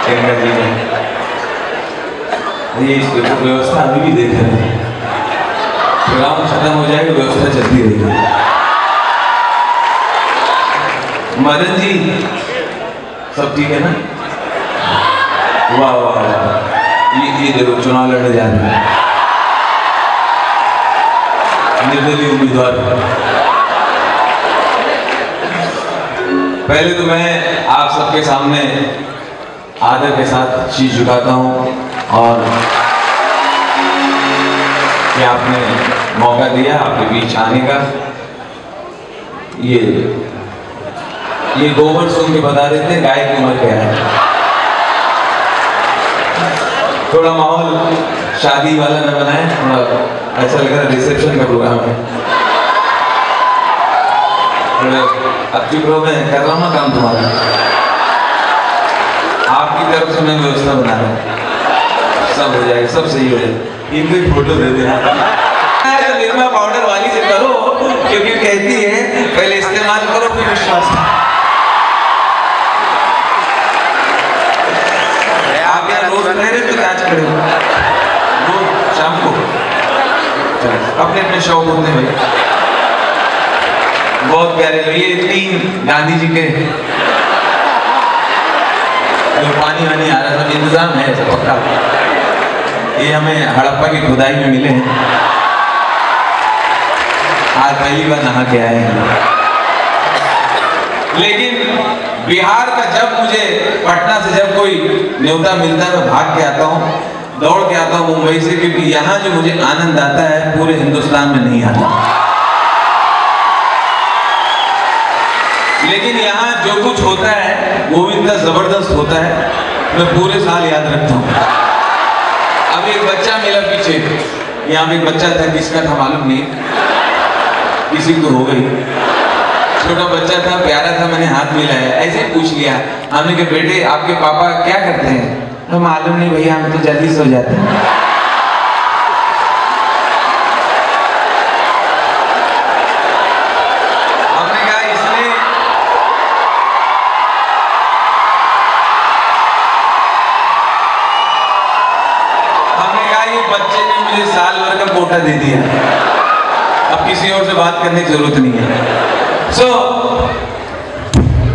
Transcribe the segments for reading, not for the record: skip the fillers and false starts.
गंगा जी ने ये व्यवस्था अभी भी देख रहे हैं। प्रोग्राम खत्म हो जाएगा, व्यवस्था चलती रहेगी। मदन जी सब ठीक है ना? वाह वाह, ये देखो चुनाव लड़ने जा रहे हैं निर्दलीय उम्मीदवार। पहले तो मैं आप सबके सामने आदर के साथ शीश झुकाता हूं और कि आपने मौका दिया आपके बीच आने का। ये गोबर सुन के बता रहे थे गाय की उम्र क्या है। थोड़ा माहौल शादी वाला न बनाए, थोड़ा अच्छा लग रहा है, रिसेप्शन का प्रोग्राम है। अब चुप रहो, मैं कर रहा हूँ ना काम तुम्हारा। आपकी तरफ से मैं व्यवस्था बना रहा हूँ, सब हो जाएगा, सब सही हो जाएगा। इनको एक फोटो दे देना, निरमा पाउडर वाली से करो, क्योंकि कहती है पहले इस्तेमाल करो फिर विश्वास। आप यार रोज रह रहे तो आज करें रोज शाम को अपने अपने शौक होते हैं भाई। बहुत प्यारे लोग, ये 3 गांधी जी के जो पानी वानी आ रहा था, इंतजाम है सब पक्का। ये हमें हड़प्पा की खुदाई में मिले हैं, आज पहली बार नहा के आए हैं। लेकिन बिहार का जब मुझे पटना से जब कोई न्योता मिलता है, मैं भाग के आता हूँ, दौड़ के आता हूँ मुंबई से, क्योंकि यहाँ जो मुझे आनंद आता है पूरे हिंदुस्तान में नहीं आता। लेकिन यहाँ जो कुछ होता है वो भी इतना जबरदस्त होता है, मैं पूरे साल याद रखता हूँ। अब एक बच्चा मिला पीछे, यहाँ पे एक बच्चा था, किसका था मालूम नहीं, किसी को हो गई, छोटा बच्चा था, प्यारा था, मैंने हाथ मिलाया, ऐसे ही पूछ लिया। हमने कहा बेटे आपके पापा क्या करते हैं? तो मालूम नहीं भैया, हम तो जल्दी सो जाते हैं। हमने कहा इसने ये बच्चे ने मुझे साल भर का कोटा दे दिया, अब किसी और से बात करने की जरूरत नहीं है।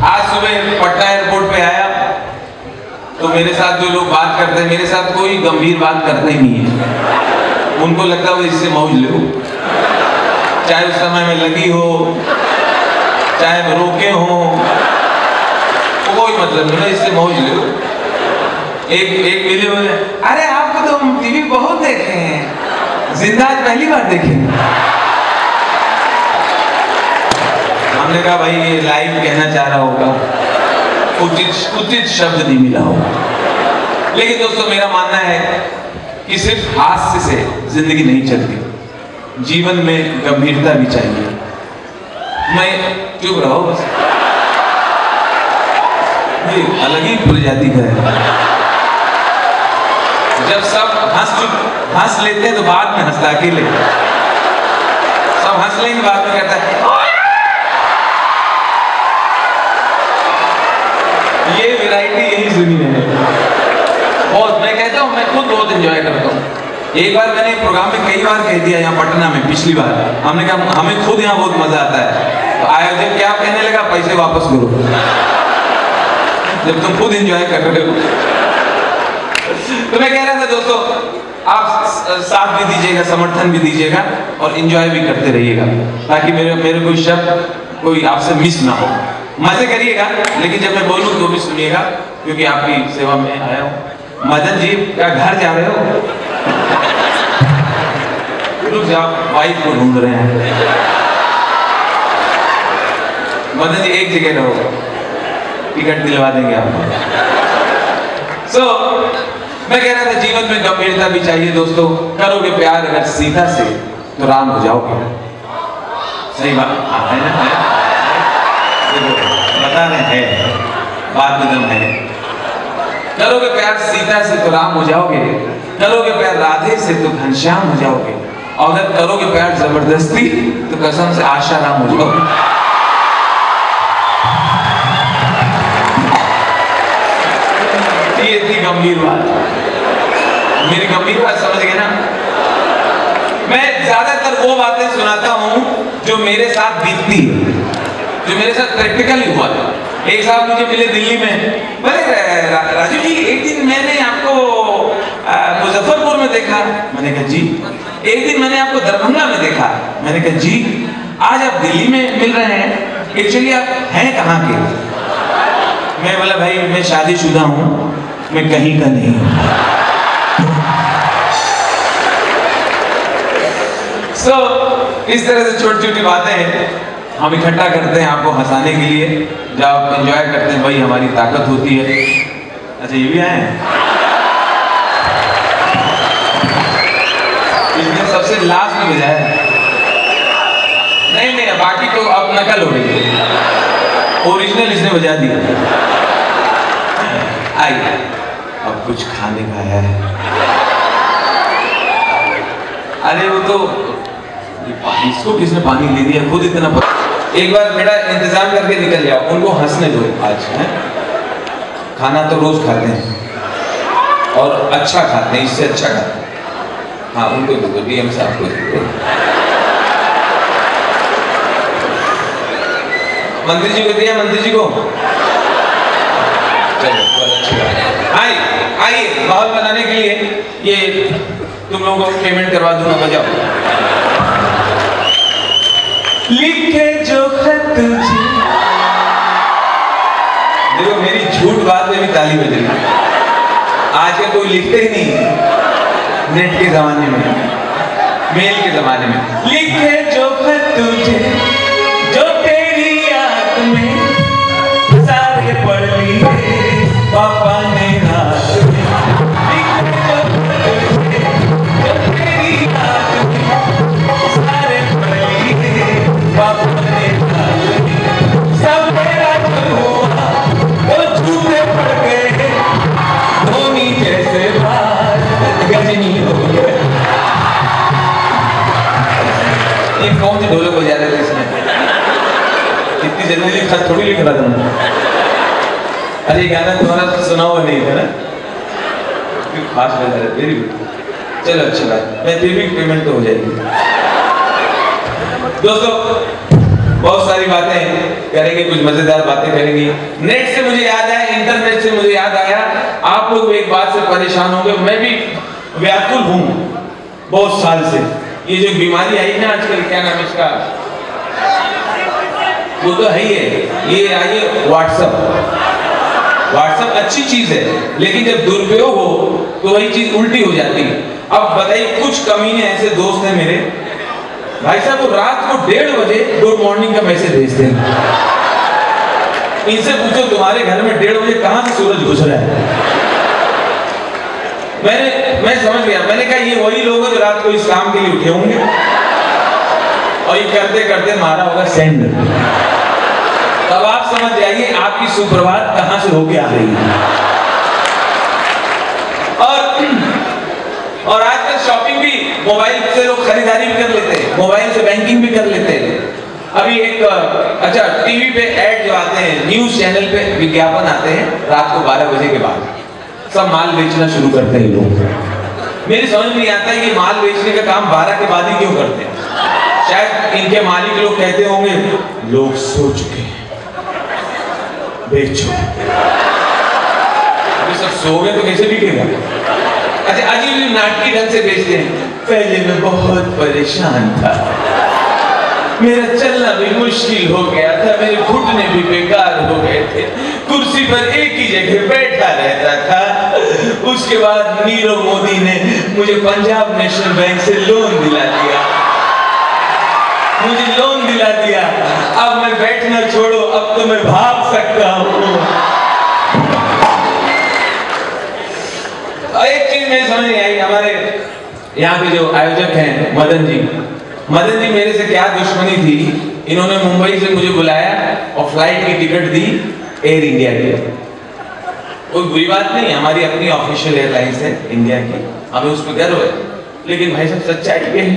आज सुबह पटना एयरपोर्ट पे आया तो मेरे साथ जो लोग बात करते हैं, मेरे साथ कोई गंभीर बात करते ही नहीं है। उनको लगता है वो इससे मौज लो, चाहे उस समय में लगी हो, चाहे वो रोके हो, कोई मतलब नहीं, इससे मौज लो। एक मिले हुए, अरे आपको तो हम टीवी बहुत देखे हैं, जिंदा आज पहली बार देखे। हमने कहा भाई ये लाइव कहना चाह रहा होगा, उचित शब्द नहीं मिला होगा। लेकिन दोस्तों मेरा मानना है कि सिर्फ हास्य से जिंदगी नहीं चलती, जीवन में गंभीरता भी चाहिए। मैं चुप रहा हूं बस, ये अलग ही प्रजाति का है। जब सब हंस लेते हैं तो बाद में हंसता, अकेले सब हंस लेंगे, बाद में कहता है ये वैरायटी यही सुनी है बहुत। मैं कहता हूँ मैं खुद बहुत एंजॉय करता हूँ। एक बार मैंने प्रोग्राम में कई बार कह दिया, यहाँ पटना में पिछली बार हमने कहा हमें खुद यहाँ बहुत मजा आता है, तो आयोजक क्या कहने लगा, पैसे वापस करो जब तुम खुद एंजॉय कर रहे हो। तो मैं कह रहा था दोस्तों आप साथ भी दीजिएगा, समर्थन भी दीजिएगा और एंजॉय भी करते रहिएगा, ताकि मेरे कोई शब्द कोई आपसे मिस ना हो। मजे करिएगा, लेकिन जब मैं बोलूँ तो भी सुनिएगा, क्योंकि आपकी सेवा में आया हूँ। मदन जी क्या घर जा रहे हो? रुक जाओ, वाइफ को ढूंढ रहे हैं। मदन जी एक जगह रहो, टिकट दिलवा देंगे आपको। मैं कह रहा था जीवन में गंभीरता भी चाहिए दोस्तों। करोगे प्यार अगर सीता से तो राम हो जाओगे। सही बात है ना? बता रहे हैं, बात में दम है। करोगे प्यार सीता से तो राम हो जाओगे, करोगे प्यार राधे से तो घनश्याम हो जाओगे, और अगर करोगे प्यार जबरदस्ती तो कसम से आशाराम हो जाओगे। ये गंभीर बात, मेरी गंभीर बात समझ गए ना। मैं ज्यादातर वो बातें सुनाता हूँ जो मेरे साथ बीतती है, जो मेरे साथ प्रैक्टिकली हुआ था। एक साहब मुझे मिले दिल्ली में, बोले राजू जी एक दिन मैंने आपको मुजफ्फरपुर में देखा। मैंने कहा जी। एक दिन मैंने आपको दरभंगा में देखा। मैंने कहा जी। आज आप दिल्ली में मिल रहे हैं, एक्चुअली आप हैं कहाँ के? मैं बोला भाई मैं शादीशुदा हूँ, मैं कहीं का नहीं हूँ। इस तरह से छोटी छोटी बातें हम इकट्ठा करते हैं आपको हंसाने के लिए, जब आप एंजॉय करते हैं वही हमारी ताकत होती है। अच्छा ये भी आए हैं, इसने सबसे लास्ट में बजाया। नहीं बाकी तो अब नकल हो रही है, ओरिजिनल इसने बजा दिया। आइए अब कुछ खाने का है। अरे वो तो इसको किसने पानी दे दिया, खुद इतना एक बार बेटा इंतजाम करके निकल जाओ, उनको हंसने दो। आज है खाना तो रोज खाते हैं और अच्छा खाते हैं, इससे अच्छा खाते हैं। हाँ उनको दो, डीएम साहब को दो, मंत्री जी को दिया, मंत्री जी को। चलो बहुत अच्छी बात है। आइए माहौल बनाने के लिए ये तुम लोगों को पेमेंट करवा दूंगा, बजाओ। लिखे जो खत तुझे, देखो मेरी झूठ बात में भी ताली बज रही है। आज का कोई लिखते ही नहीं, नेट के जमाने में, मेल के जमाने में। लिखे जो खत तुझे जो तेरी याद में सारे पढ़ लिए पापा ने रात में। लिखे जो खत तुझे जो तेरी याद में सारे पढ़ लिए पापा ने रात में। सब मेरा जो हुआ वो झूठे पड़ गए, धोनी जैसे बात गजनी हो गए। ये कौन सी ढोलक बजा रहे थे इसमें? इतनी जल्दी खत थोड़ी लिख रहा था। अरे गाना तुम्हारा तो सुना हुआ नहीं था ना, खास बजा रहे। वेरी गुड, चलो अच्छी बात, मैं फिर भी पेमेंट तो हो जाएगी। दोस्तों बहुत सारी बातें करेंगे, कुछ मजेदार बातें करेंगे। नेट से मुझे याद आया, इंटरनेट से मुझे याद आया, आप लोग एक बात से परेशान होंगे, मैं भी व्याकुल हूं बहुत साल से। ये जो बीमारी आई ना आजकल, क्या नाम है इसका, वो तो है ही है, ये आई है व्हाट्सएप। व्हाट्सएप अच्छी चीज है, लेकिन जब दुरुपयोग हो तो वही चीज उल्टी हो जाती है। अब बताइए, कुछ कमीने ऐसे दोस्त हैं मेरे, भाई साहब वो रात को 1:30 बजे गुड मॉर्निंग का मैसेज भेजते हैं। इनसे पूछो तुम्हारे घर में 1:30 बजे कहां से सूरज घुस रहा है? मैं समझ गया, मैंने कहा ये वही लोग हैं जो रात को इस काम के लिए उठे होंगे और ये करते करते मारा होगा सेंड। तब आप समझ जाइए आपकी सुप्रभात कहां से होके आ रही है। और आजकल शॉपिंग भी मोबाइल से लोग खरीदारी भी कर लेते हैं, मोबाइल से बैंकिंग भी कर लेते हैं। अभी एक अच्छा टीवी पे ऐड जो आते हैं, न्यूज चैनल पे विज्ञापन आते हैं रात को 12 बजे के बाद, सब माल बेचना शुरू करते हैं लोग। मेरी समझ नहीं आता है कि माल बेचने का काम 12 के बाद ही क्यों करते हैं। शायद इनके मालिक लोग कहते होंगे लोग सो चुके हैं, बेचो। अभी सब सो गए तो कैसे बिकेगा? अच्छा अजीब नाटकी ढंग से बेचते हैं। पहले मैं बहुत परेशान था, मेरा चलना भी मुश्किल हो गया था, मेरे घुटने भी बेकार हो गए थे, कुर्सी पर एक ही जगह बैठा रहता था। उसके बाद नीरव मोदी ने मुझे पंजाब नेशनल बैंक से लोन दिला दिया, मुझे लोन दिला दिया। अब मैं बैठना छोड़ो, अब तो मैं भाग सकता हूँ। एक चीज मैं समझ नहीं आई, हमारे यहाँ के जो आयोजक हैं मदन जी मेरे से क्या दुश्मनी थी, इन्होंने मुंबई से मुझे बुलाया और फ्लाइट की टिकट दी एयर इंडिया की। कोई बुरी बात नहीं, हमारी अपनी ऑफिशियल एयरलाइंस है इंडिया की, हमें उस पर गर्व है। लेकिन भाई साहब सच्चाई ये है,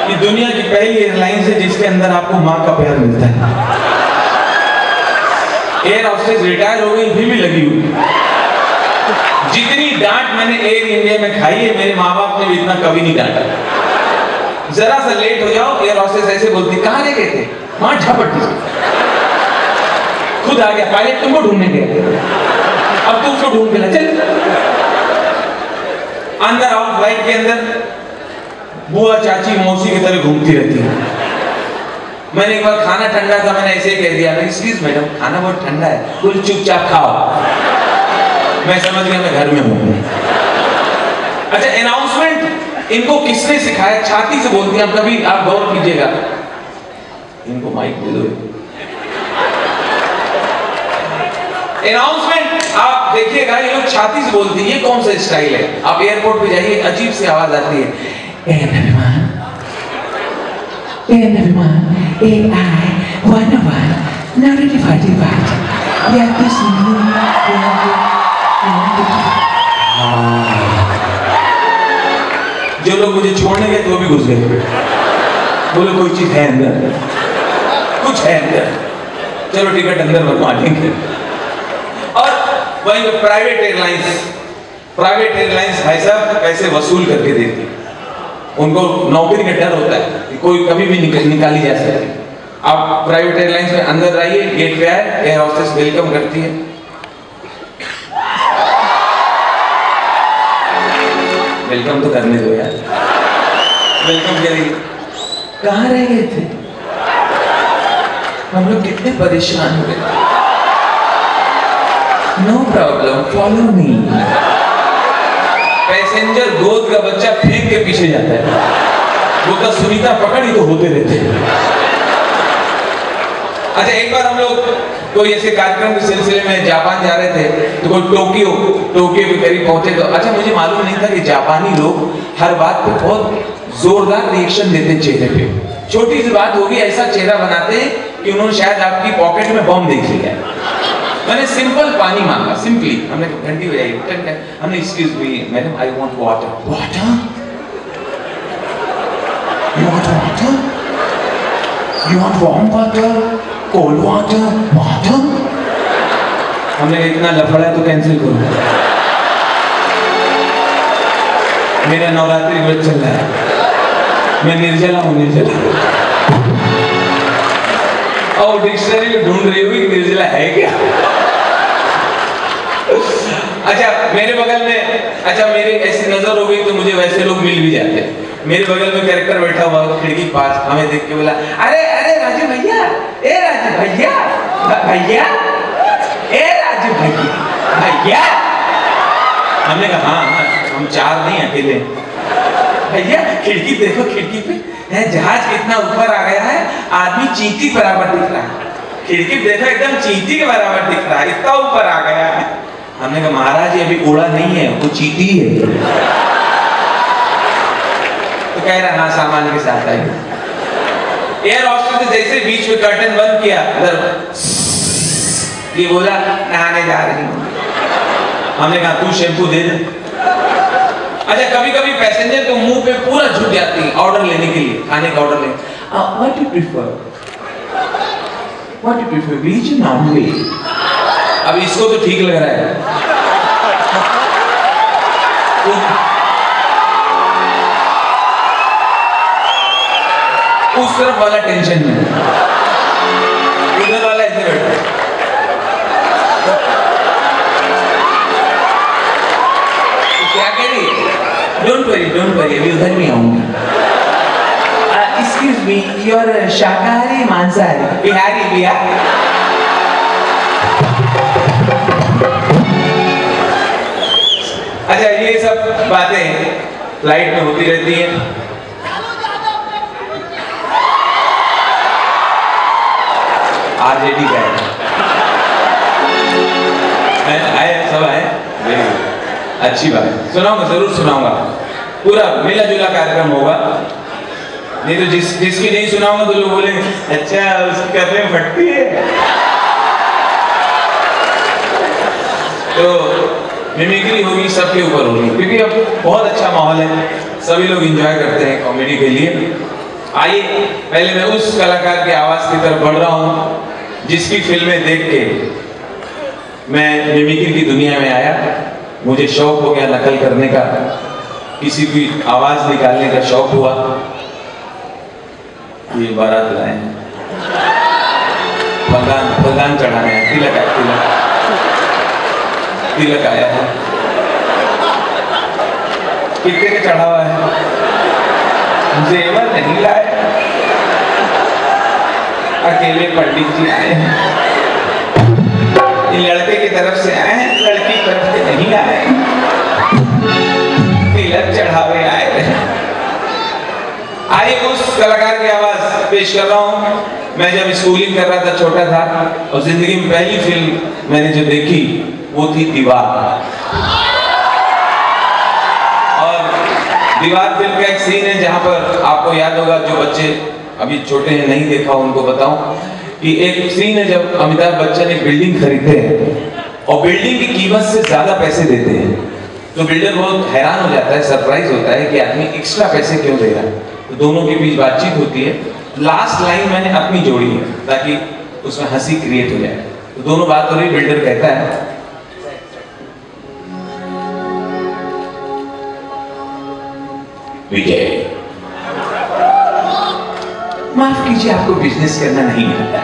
ये दुनिया की पहली एयरलाइंस है जिसके अंदर आपको माँ का प्यार मिलता है। एयर होस्टेस रिटायर हो गई फिर भी लगी हुई। जितनी डांट मैंने एयर इंडिया में खाई है, मेरे माँ बाप ने भी इतना कभी नहीं डांटा। जरा सा लेट हो जाओ, एयर हॉस्टेस ऐसे बोलती, कहाँ ले गए थे? वहां झपट खुद आ गया, पायलट तुमको ढूंढने गया, अब तू उसको ढूंढ के ला चल। अंदर आओ, फ्लाइट के अंदर बुआ चाची मौसी की तरह घूमती रहती है। मैंने एक बार खाना ठंडा था, मैंने ऐसे ही कह दिया, एक्सक्यूज मैडम खाना बहुत ठंडा है, कुछ चुपचाप खाओ। मैं समझ गया मैं घर में हूं। अच्छा, अनाउंसमेंट इनको किसने सिखाया? छाती से बोलती हैं। कभी आप गौर कीजिएगा, इनको माइक दे दो। अनाउंसमेंट आप देखिएगा, ये लोग छाती से बोलते हैं। ये कौन सा स्टाइल है? आप एयरपोर्ट पे जाइए, अजीब सी आवाज आती है, AI 101 now ready for debate. Yeah, this जो लोग मुझे छोड़ने गए तो भी घुस गए, बोले कोई चीज है अंदर, कुछ है अंदर, चलो टिकट अंदर बनवा देंगे। और वही प्राइवेट एयरलाइंस भाई साहब पैसे वसूल करके देती है। उनको नौकरी का डर होता है कि कोई कभी भी निकाली जा सकती है। आप प्राइवेट एयरलाइंस में अंदर आइए, गेट पे आए, एयर होस्टेस वेलकम करती है। वेलकम तो करने दो यार, वेलकम करिए। कहाँ रह गए थे? हम लोग कितने परेशान हुए। No problem, follow me. Passenger गोद का बच्चा फेंक के पीछे जाता है, वो तो सुनीता पकड़ ही तो होते रहते हैं। अच्छा, एक बार हम लोग कोई ऐसे कार्यक्रम के सिलसिले में जापान जा रहे थे, तो कोई टोक्यो के करीब पहुंचे। तो अच्छा, मुझे मालूम नहीं था कि जापानी लोग हर बात पे बहुत जोरदार रिएक्शन देते चेहरे पे। छोटी सी बात होगी, ऐसा चेहरा बनाते हैं कि उन्होंने शायद आपकी पॉकेट में बम देख लिया है। मैंने सिंपल पानी मांगा, सिंपली। हमने घंटी बजाई, हमने excuse me madam, I want water. Water? You want water? You want warm water, cold water, water? हमने इतना लफड़ा है तो कैंसिल करो, मेरा नवरात्रि व्रत चल रहा है, मैं निर्जला हूँ, निर्जला। और डिक्शनरी में ढूंढ रही हुई निर्जला है क्या? अच्छा, मेरे बगल में, अच्छा मेरी ऐसी नजर हो गई तो मुझे वैसे लोग मिल भी जाते हैं। मेरे बगल में कैरेक्टर बैठा हुआ खिड़की के पास, हमें देख के बोला, अरे अरे राजू भैया, ए राजू भैया, भैया, ए राजू भैया, भैया। हमने कहा हाँ, हम चार नहीं अकेले। भैया खिड़की देखो, खिड़की पे है जहाज कितना ऊपर आ गया है, आदमी चींटी बराबर दिख रहा है। खिड़की देखो, एकदम चींटी के बराबर दिख रहा है, इतना ऊपर आ गया है। हमने कहा महाराज ये अभी उड़ा नहीं है, वो चींटी है। तो कह रहा हाँ, सामान के साथ आई। एयर हॉस्टेस ने जैसे बीच में कर्टन बंद किया, ये बोला नहाने जा रही हूँ। हमने कहा तू शैम्पू दे दे। अच्छा, कभी कभी पैसेंजर तो मुंह पे पूरा झुक जाती है ऑर्डर लेने के लिए, खाने का ऑर्डर लेने। What you prefer? What you prefer, veg और नॉन वेज? अब इसको तो ठीक लग रहा है, उस तरफ वाला टेंशन में, उधर वाला ऐसे बैठा। क्या कह रही है? डोंट वरी, अभी उधर नहीं आऊंगी। एक्सक्यूज मी, योर शाकाहारी मांसाहारी? बिहारी। अच्छा, ये सब बातें फ्लाइट में होती रहती हैं। आरजेडी का है, सब है, अच्छी बात है, सुनाऊंगा, जरूर सुनाऊंगा। पूरा मिला जुला कार्यक्रम होगा, नहीं तो जिसकी नहीं सुनाऊंगा तो लोग बोलेंगे अच्छा उसकी कपड़े फटती है। तो मिमिक्री होगी, सबके ऊपर होगी, क्योंकि अब बहुत अच्छा माहौल है, सभी लोग एंजॉय करते हैं कॉमेडी के लिए। आइए, पहले मैं उस कलाकार की आवाज की तरफ बढ़ रहा हूँ जिसकी फिल्में देख के मैं मिमिक्री की दुनिया में आया। मुझे शौक हो गया नकल करने का, किसी की आवाज निकालने का शौक हुआ। ये बारात लाए हैं, फलदान चढ़ाने हैं, तिलक आया, तिलक आया है। कितने का चढ़ा हुआ है? जेवर नहीं लाए, अकेले पंडित जी आए हैं। ये लड़के की तरफ से आए हैं, लड़की की तरफ से नहीं आए, तिलक चढ़ावे आए हैं। आइए उस कलाकार की आवाज पेश कर रहा हूं। मैं जब स्कूलिंग कर रहा था, छोटा था, और जिंदगी में पहली फिल्म मैंने जो देखी वो थी दीवार। और दीवार फिल्म का एक सीन है जहां पर आपको याद होगा, जो बच्चे अभी छोटे हैं नहीं देखा उनको बताऊं कि एक सीन है जब अमिताभ बच्चन एक बिल्डिंग खरीदते हैं और बिल्डिंग की कीमत से ज्यादा पैसे देते हैं, तो बिल्डर बहुत हैरान हो जाता है, सरप्राइज होता है कि आदमी एक्स्ट्रा पैसे क्यों दे रहा है। तो दोनों के बीच बातचीत होती है। लास्ट लाइन मैंने अपनी जोड़ी है ताकि उसमें हंसी क्रिएट हो जाए। तो दोनों बात हो रही, बिल्डर कहता है, विजय माफ कीजिए, आपको बिजनेस करना नहीं आता।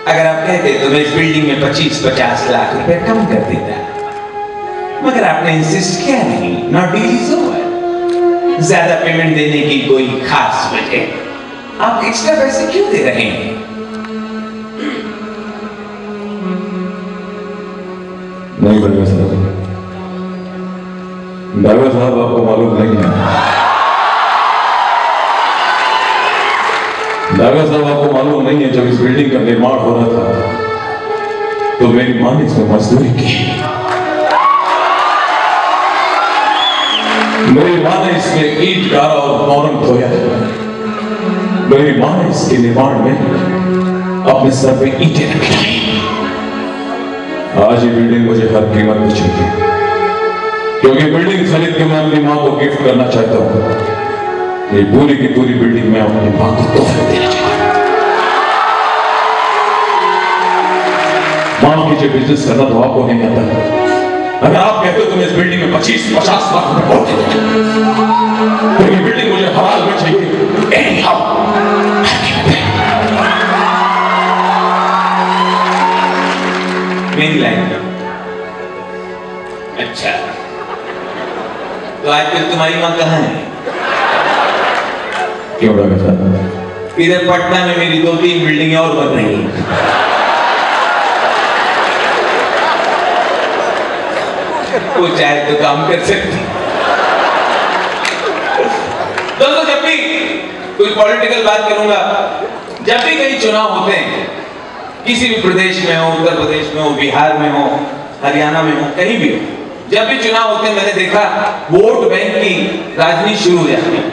अगर आप कहते तो मैं इस बिल्डिंग में 25-50 लाख रुपए कम कर देता, मगर आपने इंसिस्ट किया नहीं। Not deal is over. ज्यादा पेमेंट देने की कोई खास वजह? आप एक्स्ट्रा पैसे क्यों दे रहे हैं? नहीं ड्राइवर साहब, ड्राइवर साहब आपको मालूम नहीं है, ड्राइवर साहब आपको मालूम नहीं है, जब इस बिल्डिंग का निर्माण हो रहा था तो मेरी मां ने इसमें मजदूरी की। मेरी मां ने इसमें ईंट गाड़ा और मौरंग धोया। मेरी मां ने इसके निर्माण में अपने सर पे ईंटें रखी। आज ये बिल्डिंग मुझे हर कीमत पे चाहिए, क्योंकि बिल्डिंग खरीद के मैं अपनी मां को गिफ्ट करना चाहता हूं। ये पूरी की पूरी बिल्डिंग मैं अपनी मां को तोहफे देना चाहता हूं। मां कीजिए, बिजनेस करना तो आपको नहीं आता। अगर आप कहते हो तो मैं इस बिल्डिंग में 25-50 लाख रुपए और देता हूं, तो ये बिल्डिंग मुझे हलाल में चाहिए। मेरी लाइन। अच्छा, तो आजकल तुम्हारी मां कहाँ है? क्यों ड्राइवर साहब? इधर पटना में मेरी 2-3 बिल्डिंगें और बन रही हैं। वो चाहे तो काम कर सकती। दोस्तों, जब भी कोई पॉलिटिकल बात करूंगा, जब भी कहीं चुनाव होते हैं, किसी भी प्रदेश में हो, उत्तर प्रदेश में हो, बिहार में हो, हरियाणा में हो, कहीं भी हो, जब भी चुनाव होते हैं, मैंने देखा वोट बैंक की राजनीति शुरू हो जाती है।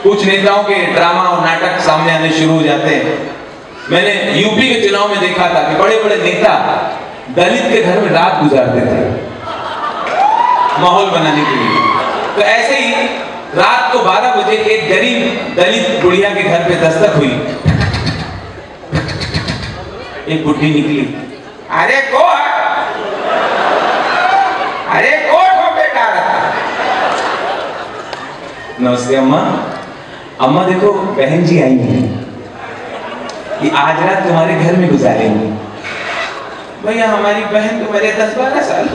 कुछ नेताओं के ड्रामा और नाटक सामने आने शुरू हो जाते हैं। मैंने यूपी के चुनाव में देखा था कि बड़े बड़े नेता दलित के घर में रात गुजारते थे माहौल बनाने के लिए। तो ऐसे ही रात को 12 बजे एक गरीब दलित बुढ़िया के घर पे दस्तक हुई। एक बुढ़ी निकली, अरे कौन हो बेटा? नमस्ते अम्मा। अम्मा देखो, बहन जी आई हैं, ये आज रात तुम्हारे घर में गुजारेंगी। भैया हमारी बहन तो मेरे 10-12 साल।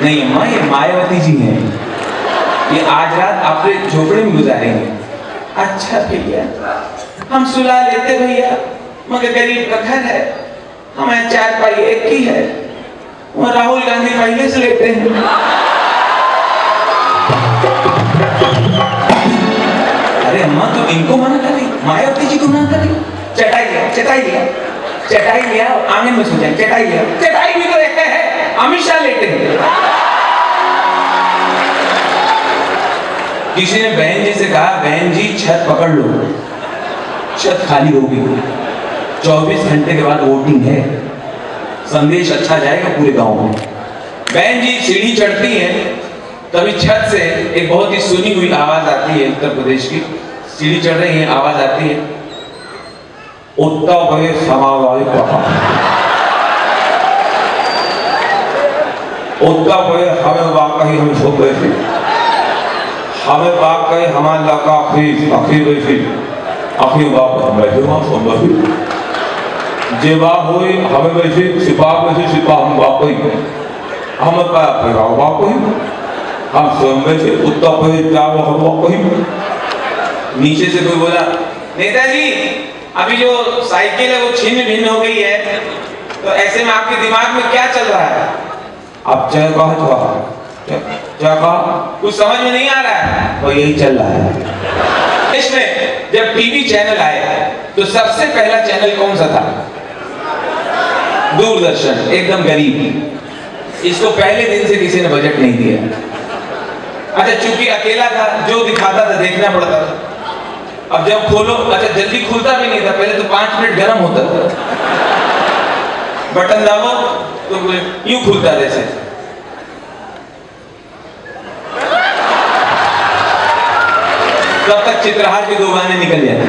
नहीं अम्मा, ये मायावती जी हैं, ये आज रात आपके झोपड़े में गुजारेंगे। अच्छा भैया, हम सुला लेते भैया, मगर गरीब का घर है, हमारे 4 पाई एक ही है, वहाँ राहुल गांधी पहले से लेते हैं। अरे अम्मा, तो इनको मना कर रही, मायावती जी को मना कर रही। चटाई लिया आंगन में सो जाए। चटाई भी तो रहते हैं, अमित शाह लेते हैं। किसी ने बहन जी से कहा, बहन जी छत पकड़ लो, छत खाली होगी, 24 घंटे के बाद वोटिंग है, संदेश अच्छा जाएगा पूरे गांव में। बहन जी सीढ़ी चढ़ती है, तभी छत से एक बहुत ही सुनी हुई आवाज आती है, उत्तर प्रदेश की। सीढ़ी चढ़ रही है, आवाज आती है, उत्तर प्रदेश समावाय उत्ता पे हमें वाकई हम सो गए थे, हमें वाकई हमारे लगा आखिर गई थी, आखिर वाक हम बैठे वहाँ सो गए, जे बात हुई हमें वैसे सिपाह हम वाकई हमें पाया फिर वाकई हम स्वयं वैसे उत्ता पे क्या हम वाकई। नीचे से कोई बोला, नेताजी अभी जो साइकिल है वो छिन्न भिन्न हो गई है, तो ऐसे में आपके दिमाग में क्या चल रहा है? अब क्या कुछ समझ में नहीं आ रहा है, वो यही चल रहा है। इसमें जब टीवी चैनल आए तो सबसे पहला चैनल कौन सा था? दूरदर्शन, एकदम गरीब। इसको पहले दिन से किसी ने बजट नहीं दिया। अच्छा, चूंकि अकेला था, जो दिखाता था देखना पड़ता था। अब जब खोलो, अच्छा जल्दी खुलता भी नहीं था, पहले तो 5 मिनट गर्म होता था, बटन दाबो तो यूं खुलता जैसे। तब तक चित्रहार के 2 गाने निकल जाते।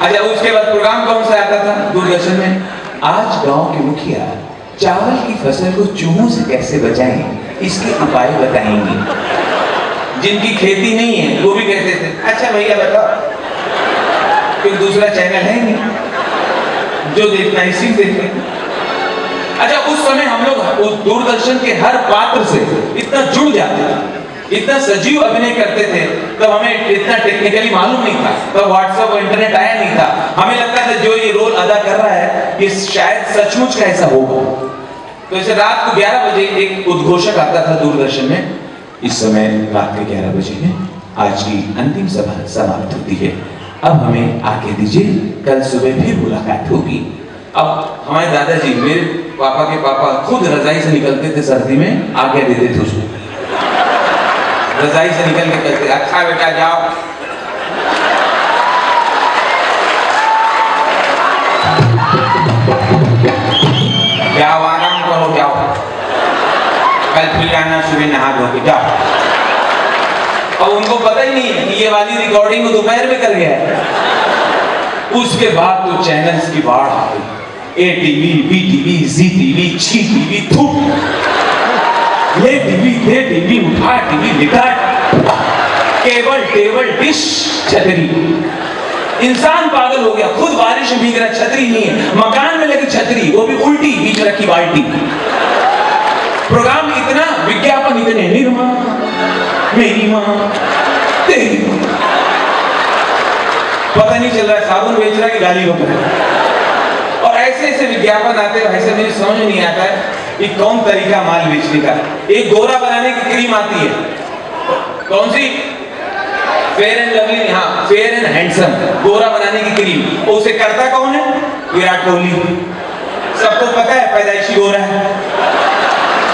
अच्छा, उसके बाद प्रोग्राम कौन सा आता था दूरदर्शन में? आज गांव के मुखिया चावल की फसल को चूहों से कैसे बचाएं, इसके उपाय बताएंगे। जिनकी खेती नहीं है वो भी कहते थे, अच्छा भैया बताओ, फिर दूसरा चैनल है नहीं जो देखना है, इसी देखते। अच्छा, उस समय हम लोग उस दूरदर्शन के हर पात्र से इतना जुड़ जाते थे, इतना सजीव अभिनय करते थे। तब हमें इतना टेक्निकली मालूम नहीं था, तब व्हाट्सएप और इंटरनेट आया नहीं था। हमें लगता था जो ये रोल अदा कर रहा है ये शायद सचमुच का ऐसा होगा। तो इसे रात को 11 बजे एक उद्घोषक आता था दूरदर्शन में, इस समय रात के 11 बजे है, आज की अंतिम सभा समाप्त होती है, अब हमें आगे दीजिए, कल सुबह फिर मुलाकात होगी। अब हमारे दादाजी, मेरे पापा के पापा, खुद रजाई से निकलते थे सर्दी में, आज्ञा देते थे उसको, रजाई से निकल के कहते, अच्छा बेटा जाओ। जाओ आराम करो, जाओ, कल फिर आना सुबह नहा धो के, जाओ। अब उनको पता ही नहीं है कि ये वाली रिकॉर्डिंग दोपहर में कर गया है। उसके बाद तो चैनल्स की बाढ़ आ गई, ATV, BTV, ZTV, छी टीवी, थू, ये टीवी, दे टीवी, उठा टीवी, लिखा केबल, टेबल, डिश, छतरी। इंसान पागल हो गया, खुद बारिश में भीग रहा, छतरी नहीं है, मकान में लगी छतरी, वो भी उल्टी, बीच रखी बाल्टी। प्रोग्राम इतना, विज्ञापन इतने, निर्मा, मेरी माँ, तेरी माँ। पता नहीं चल रहा है साबुन बेच रहा है कि गाली बक रहा है। और ऐसे ऐसे विज्ञापन आते हैं, ऐसे मुझे समझ नहीं आता है कि कौन तरीका माल बेचने का। एक गोरा बनाने की क्रीम आती है, कौन सी? फेयर एंड लवली, हाँ, फेयर एंड हैंडसम, गोरा बनाने की क्रीम। उसे करता कौन है? विराट कोहली। सबको पता है पैदाइशी गोरा है।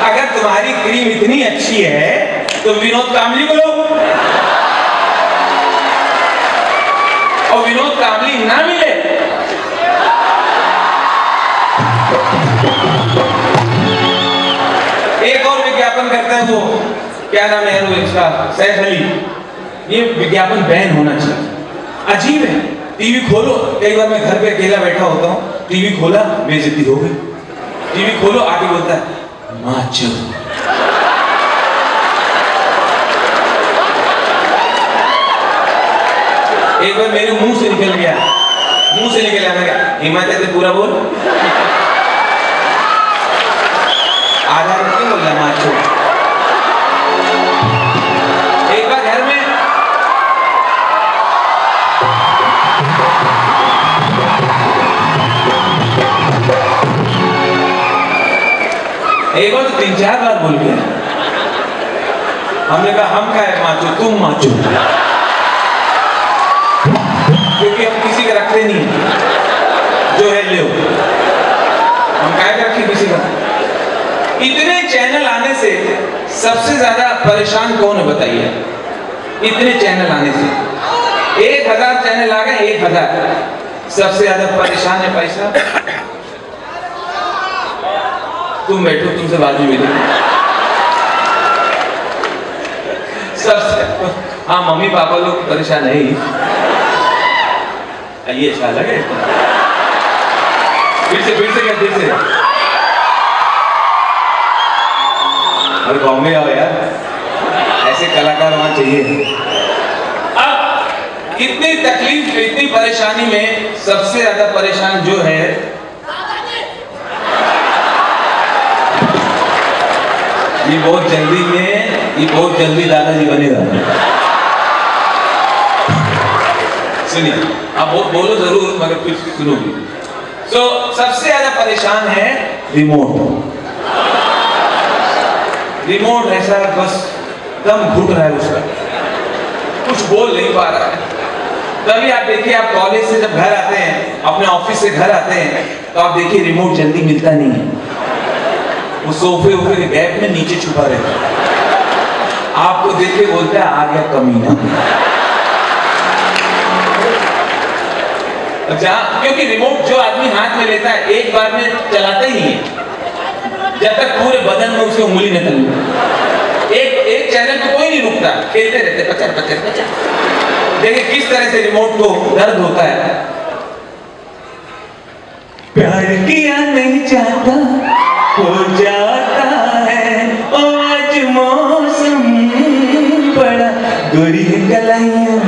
अगर तुम्हारी क्रीम इतनी अच्छी है तो विनोद कामली को लो, और विनोद कामली ना मिले एक और विज्ञापन करता है, वो क्या नाम है वो इसका, सैफ अली। ये विज्ञापन बैन होना चाहिए। अजीब है, टीवी खोलो, कई बार मैं घर पे अकेला बैठा होता हूँ, टीवी खोला, बेइज्जती हो गई। टीवी खोलो, आगे बोलता है माचो। एक बार मेरे मुंह से निकल गया, मैं क्या हिम्मत है पूरा बोल, आधा क्यों बोल रहा माचो। एक बार घर में एक बार तो 3-4 बार बोल गया। हमने कहा हम क्या है माचो, तुम माचो, क्योंकि हम किसी का रखते नहीं, जो है ले, हम क्या रखें किसी का। इतने चैनल आने से सबसे ज्यादा परेशान कौन है बताइए? इतने चैनल आने से 1000 चैनल आ गए, 1000। सबसे ज्यादा परेशान है पैसा। तुम बैठो, तुमसे बाजू मिली सबसे। हाँ, मम्मी पापा लोग परेशान है ही। ये अच्छा लगे, फिर से क्या, फिर से अरे बॉम्बे आओ यार, ऐसे कलाकार वहां चाहिए। अब इतनी तकलीफ, इतनी परेशानी में सबसे ज्यादा परेशान जो है ये बहुत जल्दी दादाजी बनेगा। सुनिए, आप बोलो जरूर मगर कुछ सुनोगे। तो सबसे ज्यादा परेशान है रिमोट। रिमोट ऐसा बस दम घुट रहा है उसका, कुछ बोल नहीं पा रहा है। तभी आप देखिए, आप कॉलेज से जब घर आते हैं, अपने ऑफिस से घर आते हैं, तो आप देखिए रिमोट जल्दी मिलता नहीं है। वो सोफे वोफे के गैप में नीचे छुपा रहता है। आपको देख के बोलता है आ गया कमीना। क्योंकि रिमोट जो आदमी हाथ में लेता है एक बार में चलाता ही नहीं है, जब तक पूरे बदन में उसकी उंगली न चले। एक चैनल पे कोई नहीं रुकता, खेलते रहते पचर पचर पचर। देखिए किस तरह से रिमोट को दर्द होता है। प्यार किया नहीं चाहता हो जाता है, आज मौसम बड़ा गोरी है कलाइयाँ,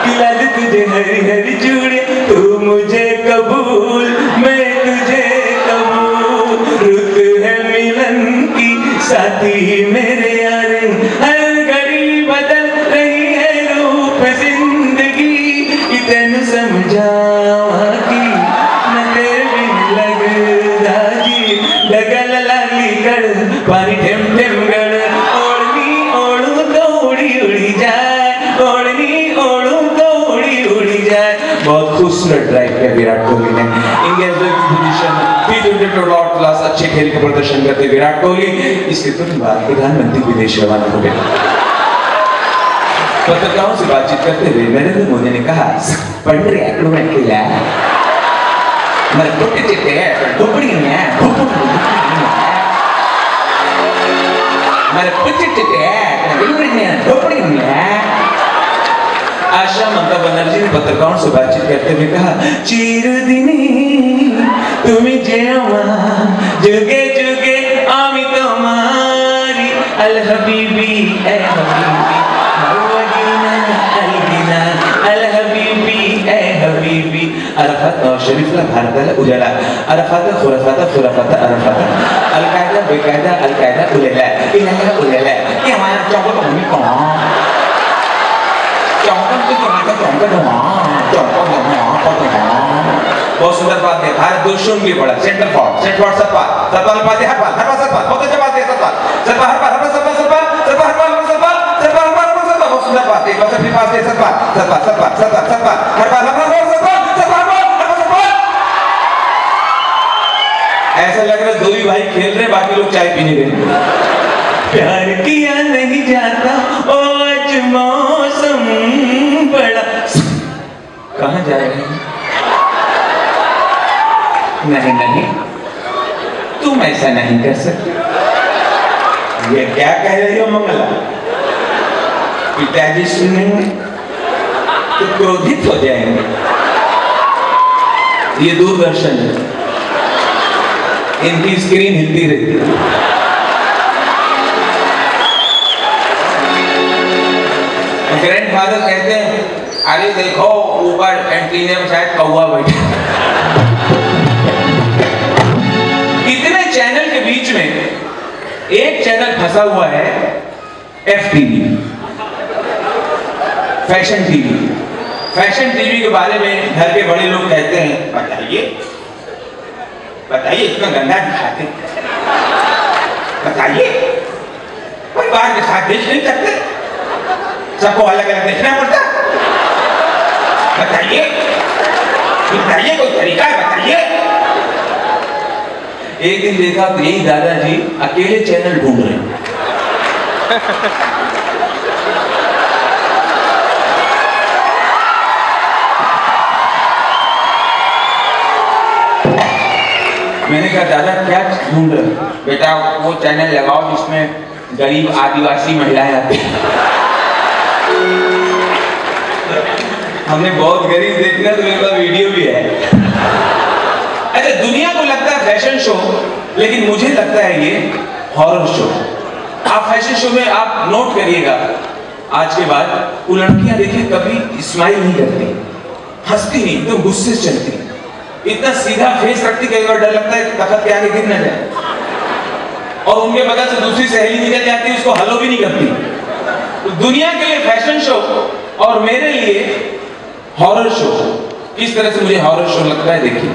खिला दे तुझे हरी हरी चूड़ियाँ, तू मुझे कबूल मैं तुझे कबूल, रुत है मिलन की साथी मेरे यारे, हर घड़ी बदल रही है रूप जिंदगी, इतने समझावा की न तेरे बिन लगदा जी, लगल लाली गड़ पानी ठेम ठेम गड़, ओढ़नी ओढ़ू तो उड़ी उड़ी जाए, ओढ़नी ओढ़ू तो उड़ी उड़ी जाए। बहुत खूबसूरत ड्राइव किया विराट कोहली ने। इंडिया क्लास अच्छे खेल के प्रदर्शन करते विराट कोहली, इसके तुरंत बाद प्रधानमंत्री विदेश रवाना हो गए। पत्रकारों से बातचीत करते हुए नरेंद्र मोदी ने कहा, आशा ममता बनर्जी ने पत्रकारों से बातचीत करते हुए कहा, चिरदिनी तुम्हें जेवा जुगे जुगे आमी तुम्हारी अल हबीबी ए हबीबी अलगिना अल हबीबी ए हबीबी अरफात और शरीफला भारत उजाला अरफात खुराफात अरफात अलकायदा बेकायदा अलकायदा उलेला इलाहा उलेला। ये हमारा चौका तो नहीं कौन बहुत सुंदर बात है। भारत दो शून्य पड़ा, सेंट्रल फॉर्ड सतपाल सतपाल पाते हर पाल सतपाल बहुत अच्छा बात है। सतपाल हर पाल सतपाल सतपाल सतपाल हर पाल सतपाल सतपाल हर पाल सतपाल बहुत सुंदर बात है। बस अपने पास है सतपाल सतपाल सतपाल सतपाल सतपाल हर पाल सतपाल सतपाल सतपाल। ऐसा लग रहा है दो ही भाई खेल रहे, बाकी लोग चाय पीने गए। प्यार किया नहीं जाता आज मौसम बड़ा। कहाँ जा रहे हैं? नहीं तुम ऐसा नहीं कर सकते। ये क्या कह रही हो मंगला? पिताजी सुनेंगे तो क्रोधित हो जाएंगे। ये दूरदर्शन है, इनकी स्क्रीन हिलती रहती है। ग्रैंडफादर कहते हैं, अरे देखो ऊपर एंटीने में शायद कौवा बैठा। इतने चैनल के बीच में एक चैनल फंसा हुआ है, FTV, fashion TV. Fashion TV के बारे में घर के बड़े लोग कहते हैं, बताइए इतना गंदा दिखाते, बताइए परिवार के साथ देख नहीं सकते, सबको अलग अलग देखना पड़ता। बताइए कोई तरीका है, बताइए। एक दिन देखा तो यही दादाजी अकेले चैनल ढूंढ रहे हैं। मैंने कहा दादा क्या ढूंढ रहे? बेटा वो चैनल लगाओ जिसमें गरीब आदिवासी महिलाएं आती हैं। हमने बहुत गरीब देखना, तो मेरे पास वीडियो भी है। अच्छा, दुनिया को लगता है फैशन शो, लेकिन मुझे लगता है ये हॉरर शो। आप फैशन शो में आप नोट करिएगा, आज के बाद वो लड़कियां देखिए कभी स्माइल नहीं करती, हंसती नहीं, तो गुस्से से चलती, इतना सीधा फेस रखती, कई बार डर लगता है तखत के आगे गिर न जाए, और उनके बगल से दूसरी सहेली निकल जाती है, उसको हेलो भी नहीं करती। तो दुनिया के लिए फैशन शो और मेरे लिए हॉरर शो, किस तरह से मुझे हॉरर शो लगता है देखिए।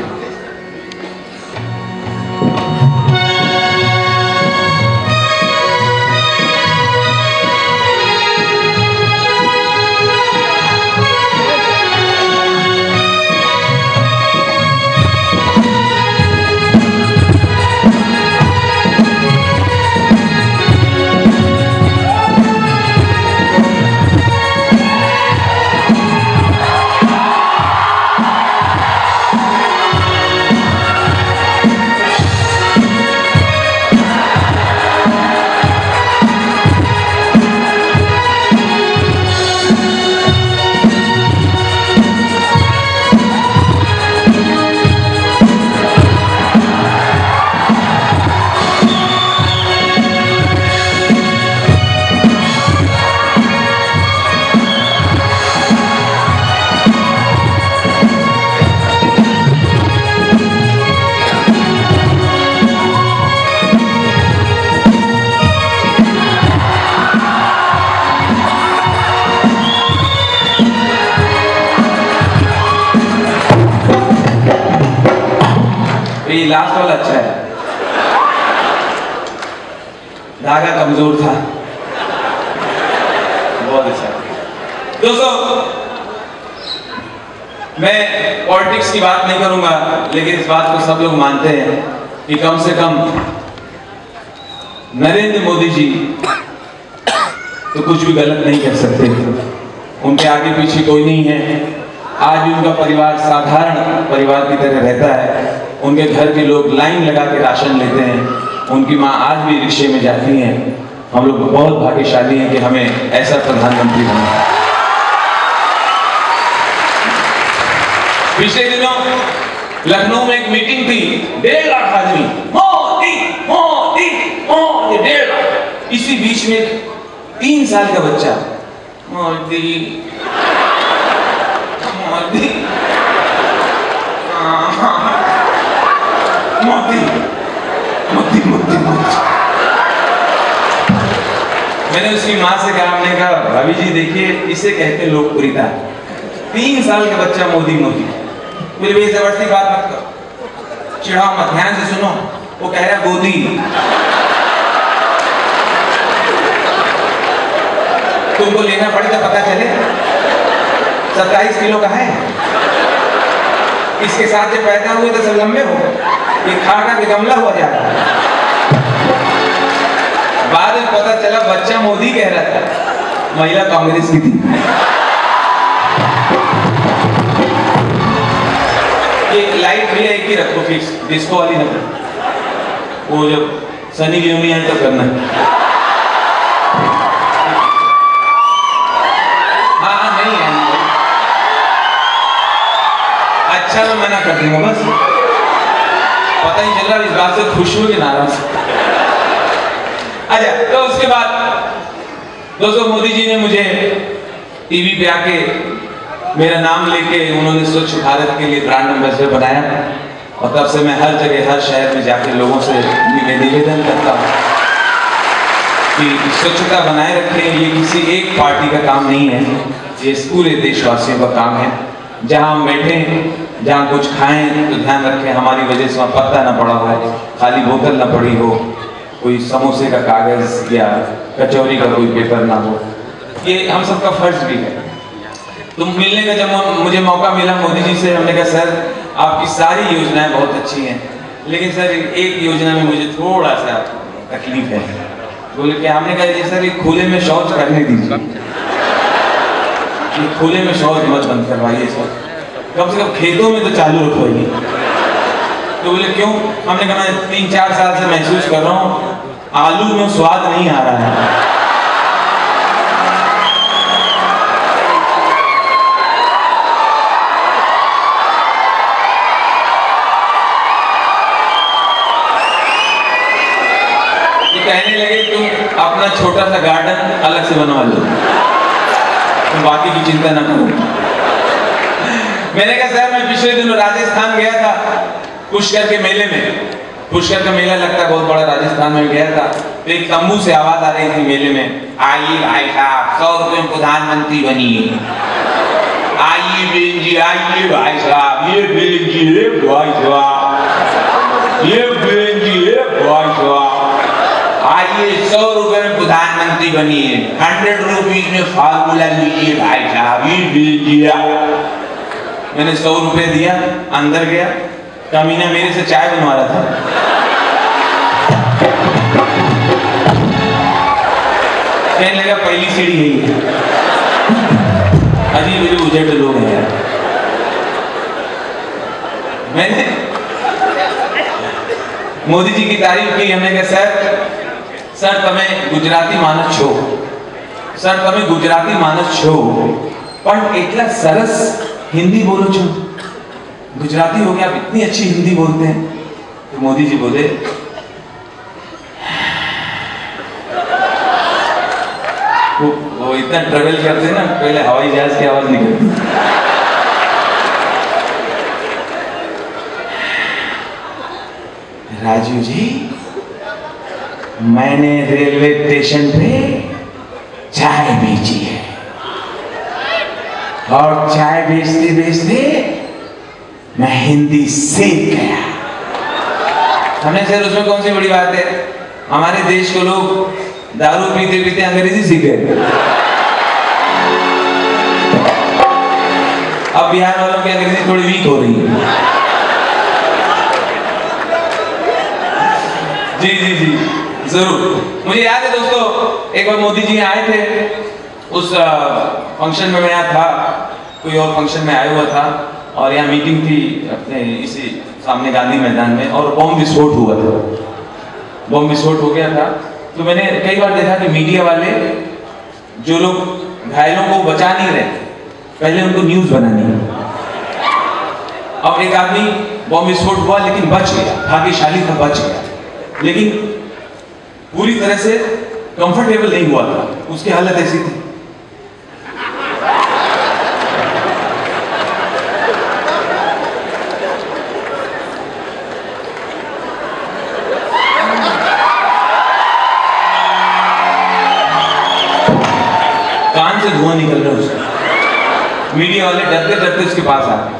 ये लास्ट वाला अच्छा है, धागा कमजोर था, बहुत अच्छा। दोस्तों, मैं पॉलिटिक्स की बात नहीं करूंगा, लेकिन इस बात को सब लोग मानते हैं कि कम से कम नरेंद्र मोदी जी तो कुछ भी गलत नहीं कर सकते, उनके आगे पीछे कोई नहीं है। आज भी उनका परिवार साधारण परिवार की तरह रहता है, उनके घर के लोग लाइन लगा के राशन लेते हैं, उनकी माँ आज भी रिक्शे में जाती हैं। हम लोग बहुत भाग्यशाली हैं कि हमें ऐसा प्रधानमंत्री बना। पिछले दिनों लखनऊ में एक मीटिंग थी, 1.5 लाख आदमी, मोदी मोदी मोदी, 1.5 लाख। इसी बीच में 3 साल का बच्चा, मोदी मोदी मोदी मोदी मोदी मोदी। मैंने उसकी माँ से कहा, हमने कहा भाभी जी देखिए, इसे कहते हैं लोकप्रियता। 3 साल का बच्चा मोदी मोदी। बोले भाई जबरदस्ती बात मत करो, चिढ़ाओ मत, ध्यान से सुनो। वो कह रहा गोदी। तुमको लेना पड़ेगा, पता चले 27 किलो का है। इसके साथ जो पैदा हुए तो सब लंबे हो, ये खा के गमला हो जाता। बाद में पता चला बच्चा मोदी कह रहा था, महिला कांग्रेस की थी। ये लाइट भैया एक ही रखो फिक्स, डिस्को वाली ना, वो जब सनी लियोनी आए तब करना। हाँ नहीं है, अच्छा मैं मना कर दूंगा, बस पता ही चल रहा इस बात से खुश हो कि नाराज। अच्छा, तो उसके बाद दोस्तों मोदी जी ने मुझे टीवी पे आके मेरा नाम लेके उन्होंने स्वच्छ भारत के लिए ब्रांड एम्बेसडर बनाया, और तब से मैं हर जगह हर शहर में जाके लोगों से निवेदन करता हूँ कि स्वच्छता बनाए रखें। ये किसी एक पार्टी का काम नहीं है, ये पूरे देशवासियों का काम है। जहाँ हम बैठे, जहाँ कुछ खाएं तो ध्यान रखें हमारी वजह से वहाँ पत्ता ना पड़ा हो, खाली बोतल ना पड़ी हो, कोई समोसे का कागज या कचौरी का कोई पेपर ना हो। ये हम सबका फर्ज भी है। तो मिलने का जब मुझे मौका मिला मोदी जी से, हमने कहा सर आपकी सारी योजनाएं बहुत अच्छी हैं, लेकिन सर एक योजना में मुझे थोड़ा सा तकलीफ है। बोले क्या? हमने कहा सर ये खुले में शौच करने दीजिए, खुले में शौच मत बंद करवाइए सर, कम से कम खेतों में तो चालू रखवाइए। तो बोले क्यों? हमने कहा मैं 3-4 साल से महसूस कर रहा हूँ आलू में स्वाद नहीं आ रहा है। कहने लगे तुम अपना छोटा सा गार्डन अलग से बनवा लो, तुम बाकी की चिंता ना करो। मैंने कहा सर मैं पिछले दिनों राजस्थान गया था पुष्कर के मेले में, पुष्कर का मेला लगता है बहुत बड़ा, राजस्थान में गया था। तो एक तंबू से आवाज आ रही थी मेले में, आइए भाई साहब 100 रुपए में प्रधानमंत्री बनिए, आइए बेन जी, आइए भाई साहब, ये बेन जी है भाई साहब, ये बेन जी है भाई साहब, आइए 100 रुपए में प्रधानमंत्री बनिए, 100 रुपीज में फार्मूला लीजिए भाई साहब, ये बेन जी है। मैंने 100 रुपए दिया, अंदर गया, कमीना मेरे से चाय बनवा रहा था। कहने लगा पहली सीढ़ी यही है। अजीब अजीब उजट लोग हैं यार। मैंने मोदी जी की तारीफ की, हमने कहा सर तमें गुजराती मानस छो, सर तमें गुजराती मानस छो, पण एटला सरस हिंदी बोलो छो, गुजराती हो गया, आप इतनी अच्छी हिंदी बोलते हैं। तो मोदी जी बोले वो इतना ट्रेवल करते हैं ना, पहले हवाई जहाज की आवाज निकलती। राजू जी मैंने रेलवे स्टेशन पे चाय बेची है, और चाय बेचते बेचते मैं हिंदी सीख गया। हमने सर उसमें कौन सी बड़ी बात है, हमारे देश को लोग दारू पीते पीते अंग्रेजी सीखे। अब बिहार वालों की अंग्रेजी थोड़ी वीक हो रही है। जी जी जी जरूर। मुझे याद है दोस्तों, एक बार मोदी जी आए थे, उस फंक्शन में मैं यहाँ था, कोई और फंक्शन में आया हुआ था, और यहाँ मीटिंग थी अपने इसी सामने गांधी मैदान में, और बम विस्फोट हुआ था, बम विस्फोट हो गया था। तो मैंने कई बार देखा कि मीडिया वाले जो लोग घायलों को बचा नहीं रहे, पहले उनको न्यूज बनानी है। अब एक आदमी बम विस्फोट हुआ लेकिन बच गया, भाग्यशाली था, बच गया, लेकिन पूरी तरह से कंफर्टेबल नहीं हुआ था, उसकी हालत ऐसी थी। कान से धुआं निकल रहा है उसका। मीडिया वाले डरते डरते उसके पास आ गए,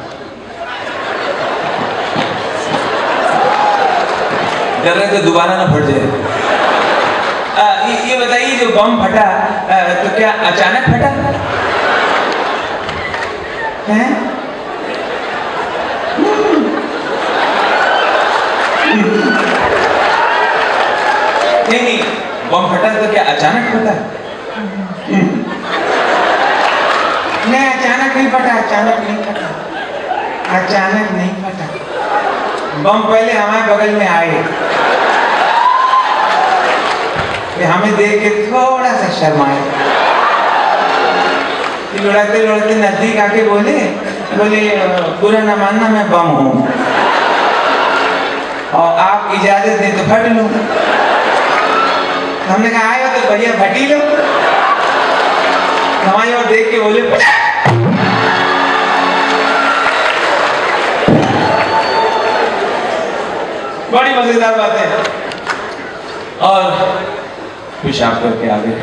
डर रहे थे दोबारा ना फट जाए। ये बताइए जो बम फटा तो क्या अचानक फटा है? नहीं, बम फटा तो क्या अचानक फटा? नहीं, अचानक नहीं फटा, अचानक नहीं फटा, अचानक नहीं फटा। बम पहले हमारे बगल में आए, हमें देख के थोड़ा सा शर्माए, लड़ते लड़ते नजदीक आके बोले बुरा न मानना मैं बम हूं, और आप इजाजत दें तो फट लूं। हमने कहा आए हो तो बढ़िया फटी लो। हमारी ओर देख के बोले बड़ी मजेदार बात है, और पेशाब करके आ गए।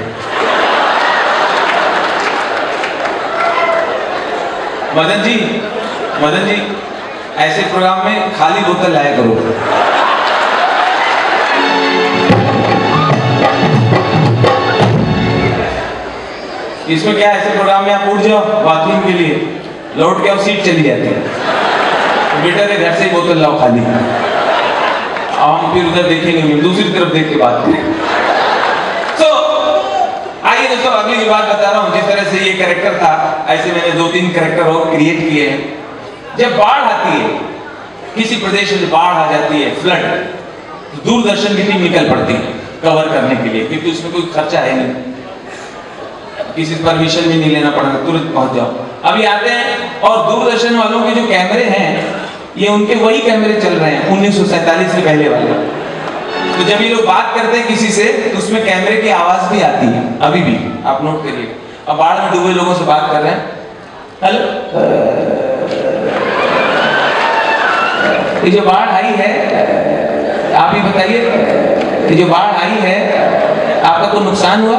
मदन जी ऐसे प्रोग्राम में खाली बोतल लाया करो। इसमें क्या ऐसे प्रोग्राम में आप उठ जाओ बाथरूम के लिए, लौट के आओ सीट चली जाती है, तो बेटर है घर से बोतल लाओ खाली, हम फिर उधर देखेंगे, दूसरी तरफ देख के बात करें। तो आइए दोस्तों अगली जो बात बता रहा हूँ, जिस तरह से ये कैरेक्टर था, ऐसे मैंने 2-3 कैरेक्टर और क्रिएट किए हैं। जब बाढ़ आती है किसी प्रदेश में, बाढ़ आ जाती है, फ्लड, तो दूरदर्शन की टीम निकल पड़ती है कवर करने के लिए, क्योंकि उसमें कोई खर्चा है नहीं, किसी से परमिशन भी नहीं लेना पड़ेगा, तुरंत पहुंच जाओ। अभी आते हैं, और दूरदर्शन वालों के जो कैमरे हैं, ये उनके वही कैमरे चल रहे हैं 1947 से पहले वाले। तो जब ये लोग बात करते हैं किसी से तो उसमें कैमरे की आवाज भी आती है, अभी भी आप नोट करिए। अब बाढ़ में डूबे लोगों से बात कर रहे हैं, हेलो, ये जो बाढ़ आई है, आप ही बताइए, ये जो बाढ़ आई है आपका कोई नुकसान हुआ?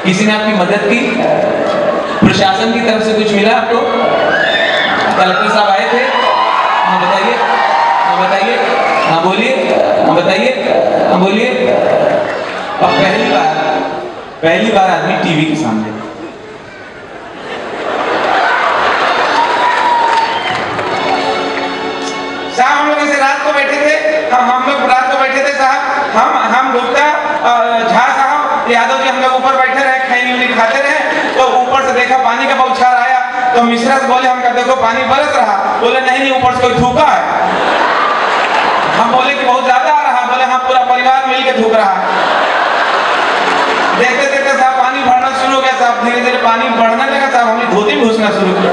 किसी ने आपकी मदद की? प्रशासन की तरफ से कुछ मिला आपको? कलेक्टर साहब आए थे? हाँ बताइए, हाँ बताइए, हाँ बोलिए, हाँ बताइए, हाँ बोलिए। और पहली बार आदमी टीवी के सामने, साहब हम लोग ऐसे रात को बैठे थे, हम लोग रात को बैठे थे साहब, हम गुप्ता झा साहब यादव जी हम लोग ऊपर बैठे रहे, खैनी उनी खाते रहे, तो ऊपर से देखा पानी का बौछार आया, तो मिश्रा से बोले, हम कहा देखो पानी बरस रहा, बोले नहीं ऊपर से कोई थूका है। हम बोले कि बहुत ज्यादा आ रहा, बोले हाँ पूरा परिवार मिलके थूक रहा है। देखते देखते साहब पानी भरना शुरू हो गया साहब, धीरे धीरे पानी बढ़ने लगा साहब, हमने धोती घुसना शुरू किया।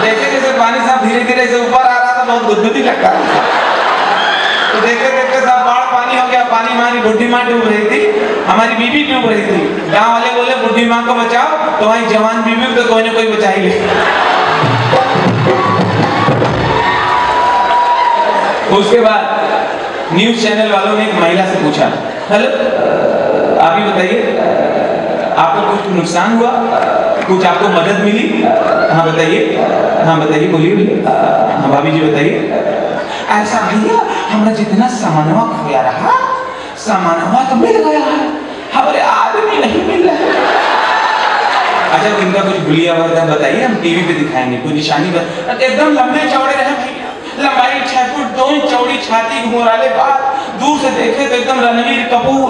जैसे जैसे पानी साहब धीरे धीरे से ऊपर आ रहा था, बहुत गुदगुदी लगता था। तो देखते देखते साहब बाढ़ पानी हो गया, पानी हमारी बुढ़ी माँ डूब रही थी, हमारी बीबी डूब रही थी। गांव वाले बोले बुढ़ी माँ को बचाओ, तो वही जवान बीबी को कोई ना कोई बचा ही ले। उसके बाद न्यूज चैनल वालों ने एक महिला से पूछा, हेलो आप ही बताइए, आपको कुछ नुकसान हुआ, कुछ आपको मदद मिली? हाँ बताइए, हाँ बताइए, बोलिए बोलिए, हाँ भाभी जी बताइए। ऐसा भैया हमारा जितना सामानवा खोया रहा, सामानवा तो मिल गया है, हमारे आदमी नहीं मिल रहा। अच्छा इनका कुछ गुलिया वगैरह बताइए, हम टीवी पे दिखाएंगे, कोई निशानी एकदम लंबे चौड़े रहे भैया, लंबाई 6 फुट 2 इंच, चौड़ी छाती, घुंघराले बाल, दूर से देखे तो एकदम रणवीर कपूर।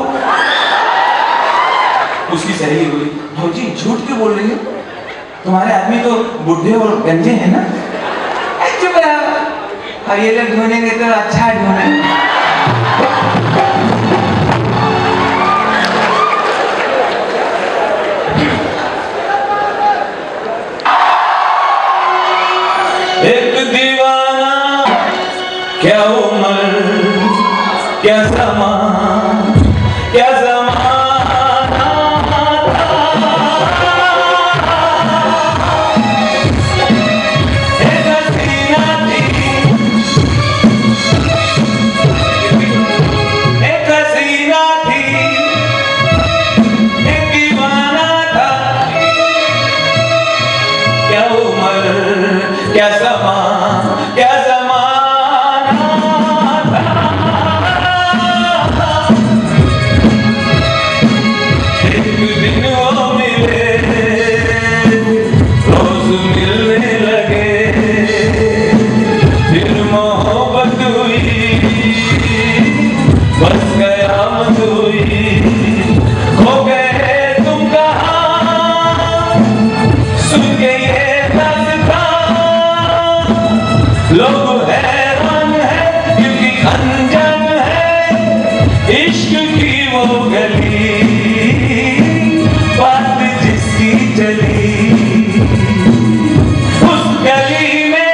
उसकी सहेली बोली, भौजी झूठ क्यों बोल रही हो, तुम्हारे आदमी तो बुढ़े और गंजे हैं ना। चुप रहा, अब ये लोग ढूंढेंगे तो अच्छा ढूंढेंगे। एक दीवाना, क्या उम्र, क्या समा, क्या ज़माना था। एक हसीना थी, एक हसीना थी, एक दीवाना था, क्या उम्र, क्या समा, क्या ज़माना था। एक दिन वो मिले, रोज मिलने लगे, फिर मोहब्बत हुई, बस कयामत हुई, खो गए तुम कहाँ, सुन के ये लोग हैरान है क्योंकि अनजान है इश्क की वो गली, बात जिसकी चली, उस गली में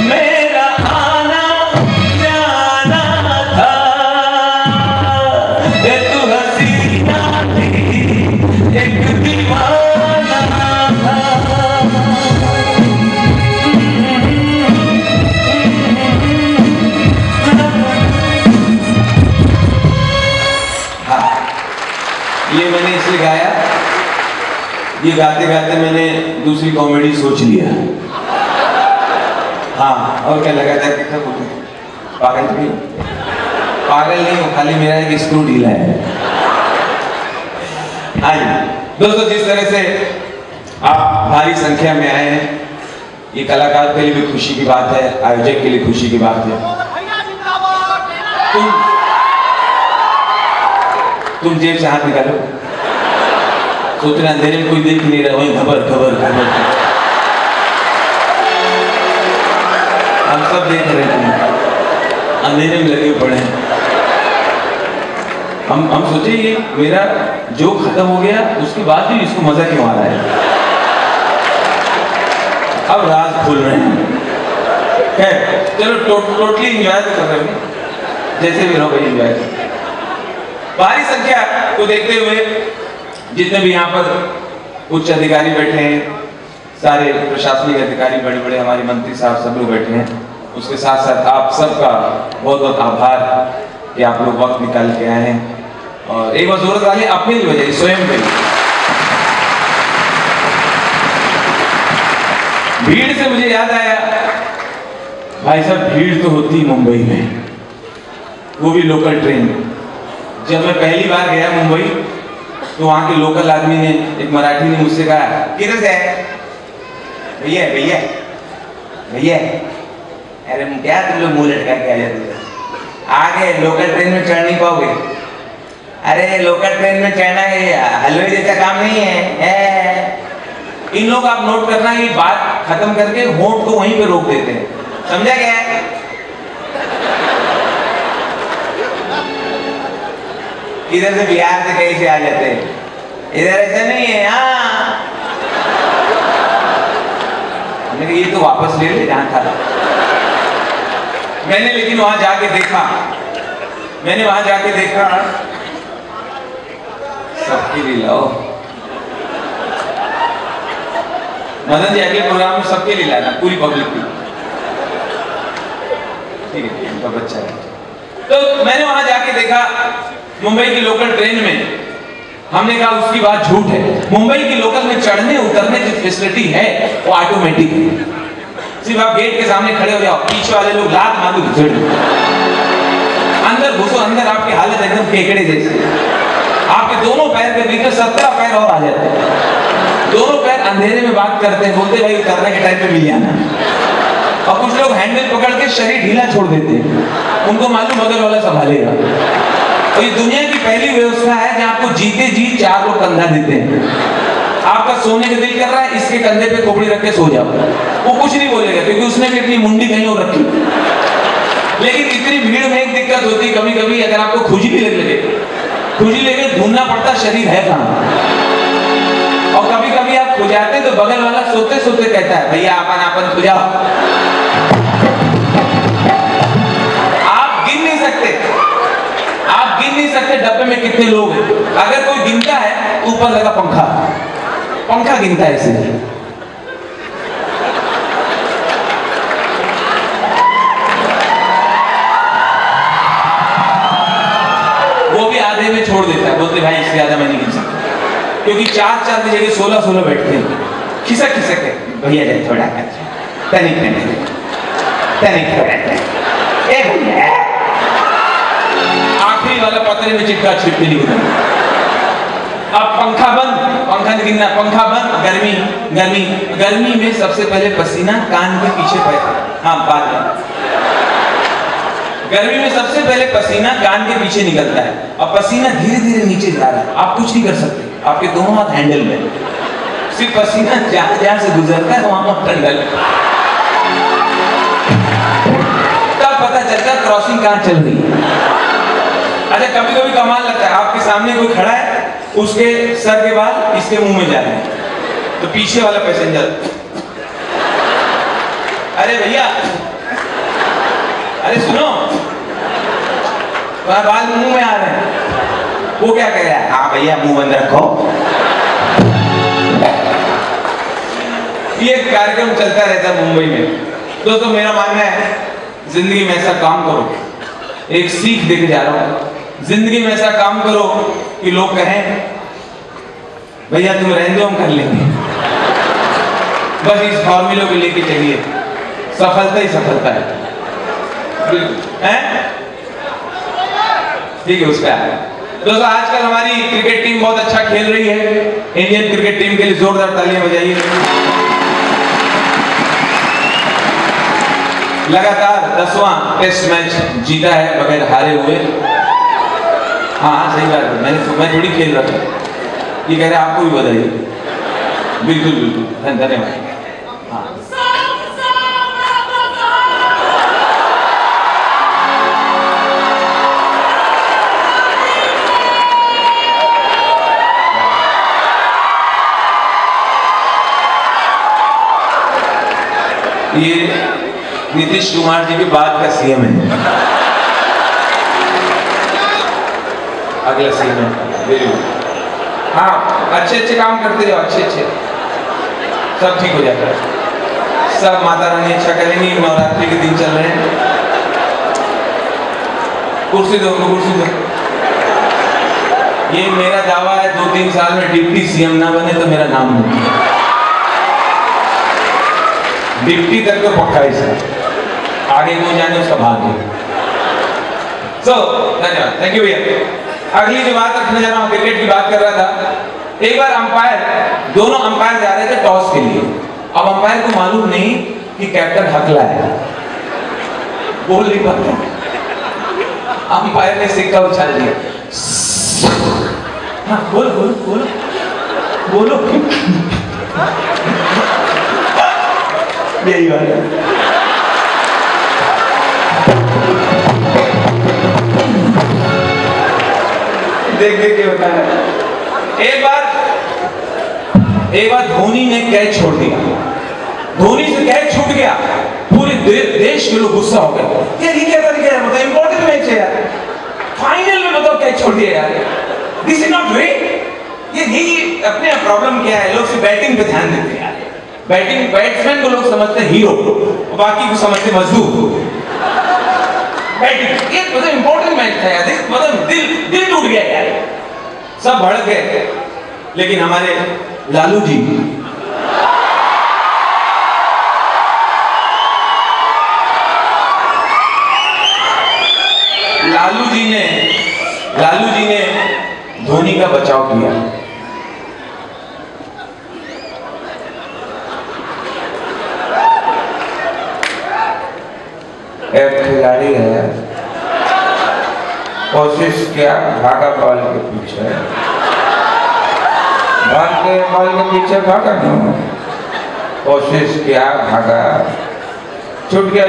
मेरा आना जाना था। एक हसीना थी, एक दीवाना था। ये मैंने इसलिए गाया, ये गाते गाते मैंने दूसरी कॉमेडी सोच लिया। हाँ और क्या लगा था, कितना बोलते पागल तो नहीं, पागल नहीं हो, खाली मेरा एक स्क्रू ढीला है। हाँ दोस्तों, जिस तरह से आप भारी संख्या में आए हैं, ये कलाकार के लिए भी खुशी की बात है, आयोजक के लिए खुशी की बात है। तुम जेब से हाथ निकालो, सोच रहे अंधेरे में कोई देख नहीं रहा, वही खबर खबर खबर। हम सब देख रहे थे, अंधेरे में लगे पड़े हैं। हम सोचे ये मेरा जो खत्म हो गया उसके बाद भी इसको मजा क्यों आ रहा है। अब राज खोल रहे हैं। चलो टोटली एंजॉय तो कर रहे हो, जैसे भी रहो भाई एंजॉय। भारी संख्या को देखते हुए जितने भी यहाँ पर उच्च अधिकारी बैठे हैं, सारे प्रशासनिक अधिकारी, बड़े बड़े हमारे मंत्री साहब सब लोग बैठे हैं, उसके साथ साथ आप सबका बहुत बहुत आभार कि आप लोग वक्त निकाल के आए हैं। और एक बार जोर ताली अपने लिए बजाइए, स्वयं पे। भीड़ से मुझे याद आया, भाई साहब भीड़ तो होती मुंबई में, वो भी लोकल ट्रेन। जब मैं पहली बार गया मुंबई तो वहां के लोकल आदमी ने, एक मराठी ने मुझसे कहा, किधर से भैया भैया भैया, अरे क्या तुम लोग मुंह लटका के आ जाते, आगे लोकल ट्रेन में चढ़ नहीं पाओगे। अरे लोकल ट्रेन में चढ़ना हलवे जैसा काम नहीं है। इन लोग आप नोट करना, ये बात खत्म करके होंठ को वहीं पे रोक देते हैं, समझा क्या है? इधर से बिहार से कहीं से आ जाते हैं, इधर ऐसा नहीं है। हाँ ये तो वापस ले ले जहां था। मैंने लेकिन वहां जाके देखा, सबके लिए लाओ। मदन जी अगले प्रोग्राम में सबके लिए लाना, पूरी पब्लिक की, ठीक है, उनका बच्चा है। तो मैंने वहां जाके देखा मुंबई की लोकल ट्रेन में, हमने कहा उसकी बात झूठ है। मुंबई की लोकल में चढ़ने उतरने की फैसिलिटी है, वो ऑटोमेटिक है। सिर्फ आप गेट के सामने खड़े हो जाओ, पीछे वाले लोग लात मारो घुसड़, अंदर घुसो, अंदर आपकी हालत एकदम केकड़े जैसे, आपके दोनों पैर के भीतर 17 पैर और आ जाते हैं, दोनों पैर अंधेरे में बात करते हैं, बोलते भाई उतरने के टाइम पे मिल जाना। और कुछ लोग हैंडल पकड़ के शरीर ढीला छोड़ देते हैं, उनको मालूम बगल वाला संभालेगा। और ये दुनिया की पहली व्यवस्था है जहां आपको जीते जी 4 लोग कंधा देते हैं। आपका सोने का दिल कर रहा है, इसके कंधे पे खोपड़ी रख के सो जाओ, वो कुछ नहीं बोलेगा क्योंकि उसने भी अपनी मुंडी कहीं और रखी। लेकिन इतनी भीड़ में एक दिक्कत होती, कभी कभी अगर आपको खुजली लगे ढूंढना पड़ता शरीर है कहां। और कभी कभी आप खुजाते तो बगल वाला सोते सोते कहता है, भैया आपन खुजाओ। आप गिन नहीं सकते डब्बे में कितने लोग हैं। अगर कोई गिनता है, ऊपर लगा पंखा गिनता है ऐसे। वो भी आधे में छोड़ देता है, बोलते भाई इससे ज्यादा मैं नहीं गिन सकता, क्योंकि 4 की जगह 16 बैठते हैं। खिसक है, भैया जाए थोड़ा तनिक आखिरी वाला पतरे में चिपका छिपके नहीं होता। अब पंखा बंद गिनना, पंखा बंद। गर्मी में सबसे पहले पसीना कान के पीछे पैदा, हाँ बाद में। गर्मी में सबसे पहले पसीना कान के पीछे निकलता है और पसीना धीरे धीरे नीचे जा रहा है। आप कुछ नहीं कर सकते, आपके दोनों हाथ हैंडल में, सिर्फ पसीना जहां से गुजरता है वहां पर टंडल। तब पता चलता है क्रॉसिंग कहां चल रही है। अच्छा कभी कभी कमाल लगता है, आपके सामने कोई खड़ा है, उसके सर के बाल इसके मुंह में जा रहे हैं, तो पीछे वाला पैसेंजर, अरे भैया, अरे सुनो, तुम्हारे बाल मुंह में आ रहे हैं। वो क्या कह रहा है, हाँ भैया मुंह बंद रखो। ये कार्यक्रम चलता रहता है मुंबई में। दोस्तों मेरा मानना है जिंदगी में ऐसा काम करो, एक सीख देके जा रहा हूं, जिंदगी में ऐसा काम करो कि लोग कहें भैया तुम रहने दो हम कर लेंगे। बस इस फॉर्मूले को लेके चलिए, सफलता ही सफलता है। ठीक है उसका। दोस्तों आजकल हमारी क्रिकेट टीम बहुत अच्छा खेल रही है। इंडियन क्रिकेट टीम के लिए जोरदार तालियां बजाइए। लगातार 10वां टेस्ट मैच जीता है बगैर हारे हुए। हाँ सही बात है, मैं थोड़ी खेल रहा था, ये कह रहे आपको भी बधाई। बिल्कुल धन्यवाद। हाँ ये नीतीश कुमार जी के बाद का सीएम है। अगला सीन है, वेरी गुड। हाँ, अच्छे काम करते जाओ, अच्छे सब ठीक हो जाता है। सब माता रानी अच्छा करेंगी। नवरात्रि के दिन चल रहे हैं। कुर्सी दो, कुर्सी दो। ये मेरा दावा है 2-3 साल में डिप्टी सीएम ना बने तो मेरा नाम नहीं। डिप्टी तक तो पक्का ही सर, आगे को जाने उसका भाग्य। धन्यवाद, थैंक यू भैया। अगली जो बात रखने जा रहा हूँ, क्रिकेट की बात कर रहा था। एक बार दोनों अंपायर जा रहे थे टॉस के लिए। अब अंपायर को मालूम नहीं कि कैप्टन हकला है, बोल नहीं पाता। अंपायर ने सिक्का उछाल दिया। हाँ, बोलो बोलो बोलो बोलो। यही बात है। देख के होता है। एक बार धोनी ने कैच छोड़ दिया। धोनी से कैच छूट गया, पूरे देश के लोग गुस्सा हो गए। यार ये क्या तरीका है, मतलब इंपॉर्टेंट मैच है यार, फाइनल में बताओ कैच छोड़ दिया यार, दिस इज नॉट वे। ये अपने प्रॉब्लम क्या है, लोग सिर्फ बैटिंग पे ध्यान देते हैं यार। बैट्समैन को लोग समझते हैं हीरो, बाकी को समझते मजदूर। बैटिंग ये मतलब इंपॉर्टेंट मैच था यार, मतलब दिल टूट गया यार, सब भड़क गए। लेकिन हमारे लालू जी ने धोनी का बचाव किया। एक खिलाड़ी है, कोशिश किया, भागा बॉल के पीछे, बॉल के पीछे भागा नहीं, कोशिश किया, भागा, छूट गया।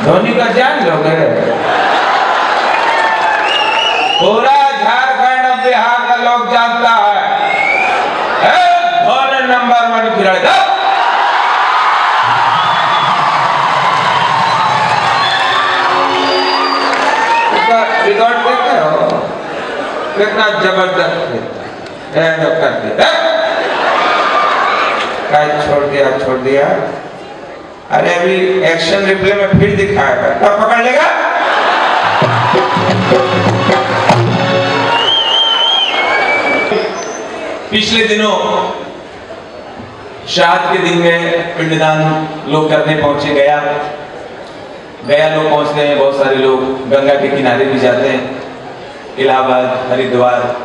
धोनी का जान लोगे, पूरा झारखंड और बिहार का लोग जानता है धोनी नंबर 1 खिलाड़ी। रिकॉर्ड देखते हो कितना जबरदस्त छोड़ दिया। अरे अभी एक्शन रिप्ले में फिर दिखाएगा, कब पकड़ लेगा? पिछले दिनों श्राद्ध के दिन में पिंडदान लोग करने पहुंचे। गया लोग पहुंचते हैं, बहुत सारे लोग गंगा के किनारे भी जाते हैं, इलाहाबाद, हरिद्वार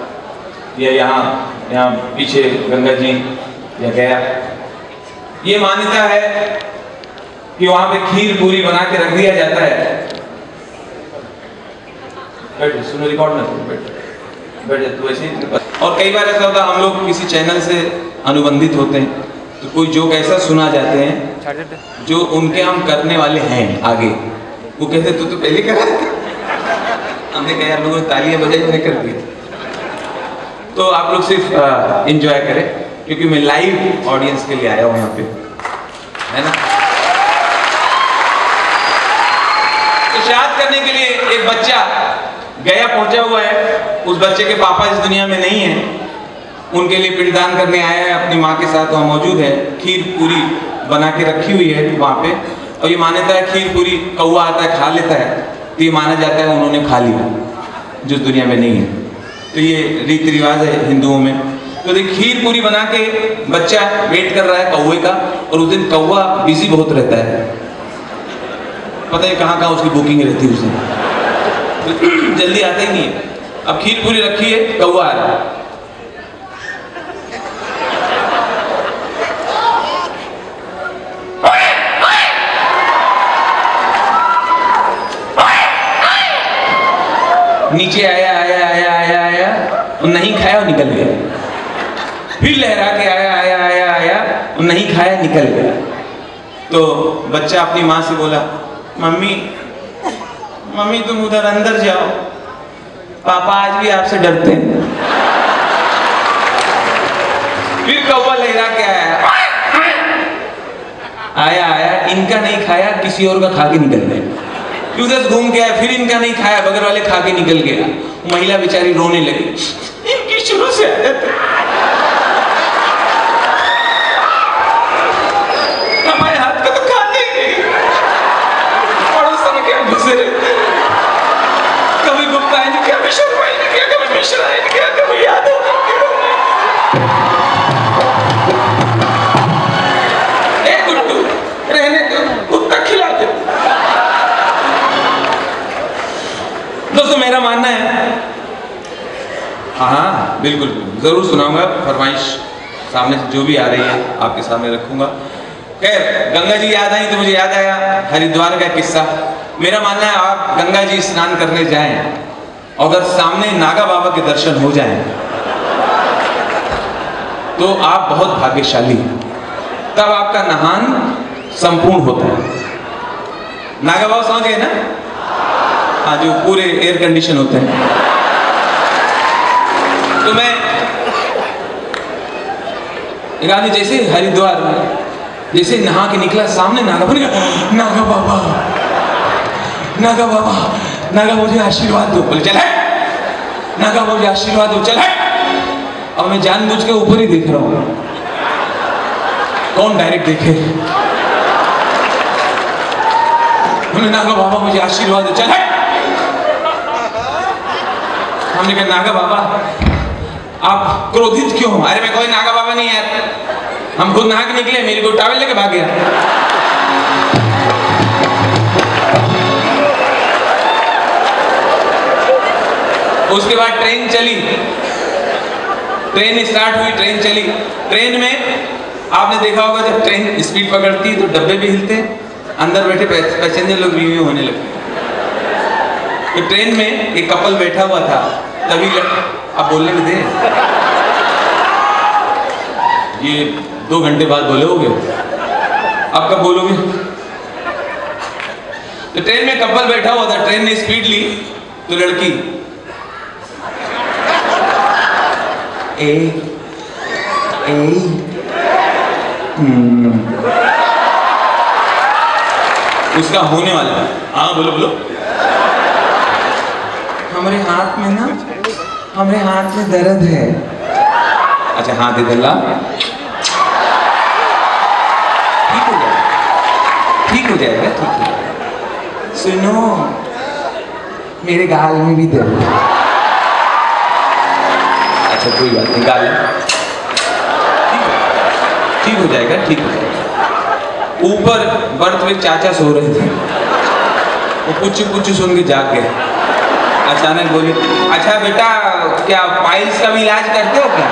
या यहाँ पीछे गंगा जी या गया। ये मान्यता है कि वहां पे खीर पूरी बना के रख दिया जाता है। बैठो, सुनो, रिकॉर्ड ना करो, बैठ तो वैसे ही। और कई बार ऐसा होता है, हम लोग किसी चैनल से अनुबंधित होते हैं तो कोई जोक ऐसा सुना जाते हैं जो उनके हम करने वाले हैं आगे। वो कहते तू तो पहले करा था। हमने कहा यार, लोगों ने तालियां बजाई, मैंने कर दी। तो आप लोग सिर्फ एंजॉय करें, क्योंकि मैं लाइव ऑडियंस के लिए आया हूँ यहाँ पे, है ना। तो श्राद्ध करने के लिए एक बच्चा गया पहुंचा हुआ है। उस बच्चे के पापा इस दुनिया में नहीं है, उनके लिए पिंडदान करने आया है, अपनी माँ के साथ वहाँ मौजूद है। खीर पूरी बना के रखी हुई है वहाँ पे, और ये मान्यता है खीर पूरी कौवा आता है खा लेता है, तो ये माना जाता है उन्होंने खा लिया जो इस दुनिया में नहीं है। तो ये रीति रिवाज है हिंदुओं में। तो देखिए, खीर पूरी बना के बच्चा वेट कर रहा है कौवे का, और उस दिन कौवा बिजी बहुत रहता है, पता है कहाँ उसकी बुकिंग रहती है उस दिन, तो जल्दी आता ही नहीं है। अब खीर पूरी रखी है, कौवा आ रहा है। नीचे आया और नहीं खाया और निकल गया। फिर लहरा के आया और नहीं खाया, निकल गया। तो बच्चा अपनी माँ से बोला, मम्मी तुम उधर अंदर जाओ, पापा आज भी आपसे डरते हैं। फिर कौवा लहरा के आया, इनका नहीं खाया, किसी और का खा के निकल गया। उधर घूम के आया, फिर इनका नहीं खाया, बगल वाले खा के निकल गया। महिला बेचारी रोने लगी, इनकी शुरू से आदत है, हमारे हाथ का तो खाते ही नहीं, पड़ोसन में क्या घुसे रहते, कभी गुप्ता ने क्या, कभी शर्मा ने क्या, कभी मिश्रा ने क्या, कभी यादव ने क्या। गुड्डू रहने दो, कुत्ता खिला दे। दोस्तों मेरा मानना है, हाँ बिल्कुल जरूर सुनाऊंगा, फरमाइश सामने से जो भी आ रही है आपके सामने रखूंगा। खैर गंगा जी याद आई तो मुझे याद आया हरिद्वार का किस्सा। मेरा मानना है आप गंगा जी स्नान करने जाएं, अगर सामने नागा बाबा के दर्शन हो जाएं तो आप बहुत भाग्यशाली हैं, तब आपका नहान संपूर्ण होता है। नागा बाबा समझ गए ना? हाँ, जो पूरे एयर कंडीशन होते हैं। तो मैं एक आदमी जैसे हरिद्वार में जैसे नहा के निकला, सामने नागा बन गया, नागा बाबा, नागा बाबा, नागा मुझे आशीर्वाद दो। बोले चल है, नागा मुझे आशीर्वाद दो, चल है। अब मैं जानबूझ के ऊपर ही देख रहा हूं, कौन डायरेक्ट देखे। नागा बाबा मुझे आशीर्वाद दो, चल है। हमने कहा नागा बाबा आप क्रोधित क्यों हो? अरे मैं कोई नागा बाबा नहीं यार, हम खुद नहा के निकले, मेरी को टॉवेल लेके भाग गया। उसके बाद ट्रेन चली, ट्रेन स्टार्ट हुई, ट्रेन चली। ट्रेन में आपने देखा होगा जब ट्रेन स्पीड पकड़ती है तो डब्बे भी हिलते हैं, अंदर बैठे पैसेंजर लोग रिव्यू होने लगते। तो ट्रेन में एक कपल बैठा हुआ था, तभी आप बोलने में दे, ये 2 घंटे बाद बोलोगे, आप कब बोलोगे? तो ट्रेन में कपल बैठा हुआ था, ट्रेन ने स्पीड ली तो लड़की उसका होने वाला, हाँ बोलो बोलो, हमारे हाथ में ना, हमारे हाथ में दर्द है। अच्छा हाथ इधर ला, ठीक हो जाएगा, ठीक हो जाएगा, ठीक हो जाएगा। सुनो मेरे गाल में भी दर्द है। अच्छा कोई बात नहीं, गाल ठीक हो जाएगा, ठीक हो जाएगा। ऊपर बर्थ में चाचा सो रहे थे, वो कुछ सुन के जाग गए। अचानक बोली, अच्छा बेटा क्या पाइल्स का भी इलाज करते हो क्या?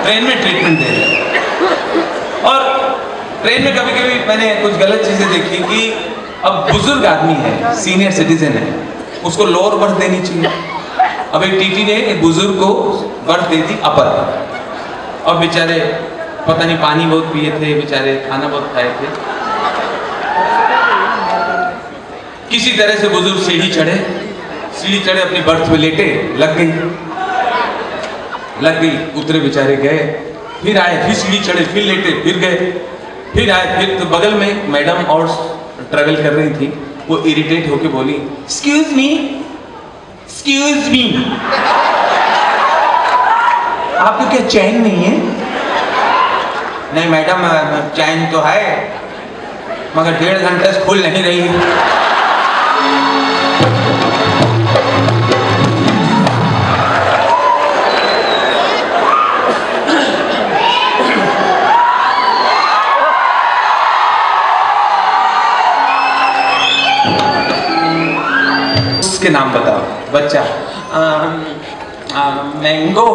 ट्रेन में ट्रीटमेंट दे रहे। और ट्रेन में कभी कभी मैंने कुछ गलत चीजें देखी कि अब बुजुर्ग आदमी है, सीनियर सिटीजन है, उसको लोअर बर्थ देनी चाहिए। अब एक टीटी ने एक बुजुर्ग को बर्थ दे दी अपर, और बेचारे पता नहीं पानी बहुत पिए थे, बेचारे खाना बहुत खाए थे। किसी तरह से बुजुर्ग सीढ़ी चढ़े अपनी बर्थ में लेटे, लग गई, उतरे बेचारे गए, फिर आए, फिर सीढ़ी चढ़े, फिर लेटे, फिर गए, फिर आए, फिर तो बगल में मैडम और ट्रैवल कर रही थी, वो इरिटेट होके बोली, एक्सक्यूज मी, आपको क्या चैन नहीं है? नहीं मैडम चैन तो है, मगर 1.5 घंटे से खुल नहीं रही है। उसके नाम बताओ बच्चा। मैंगो,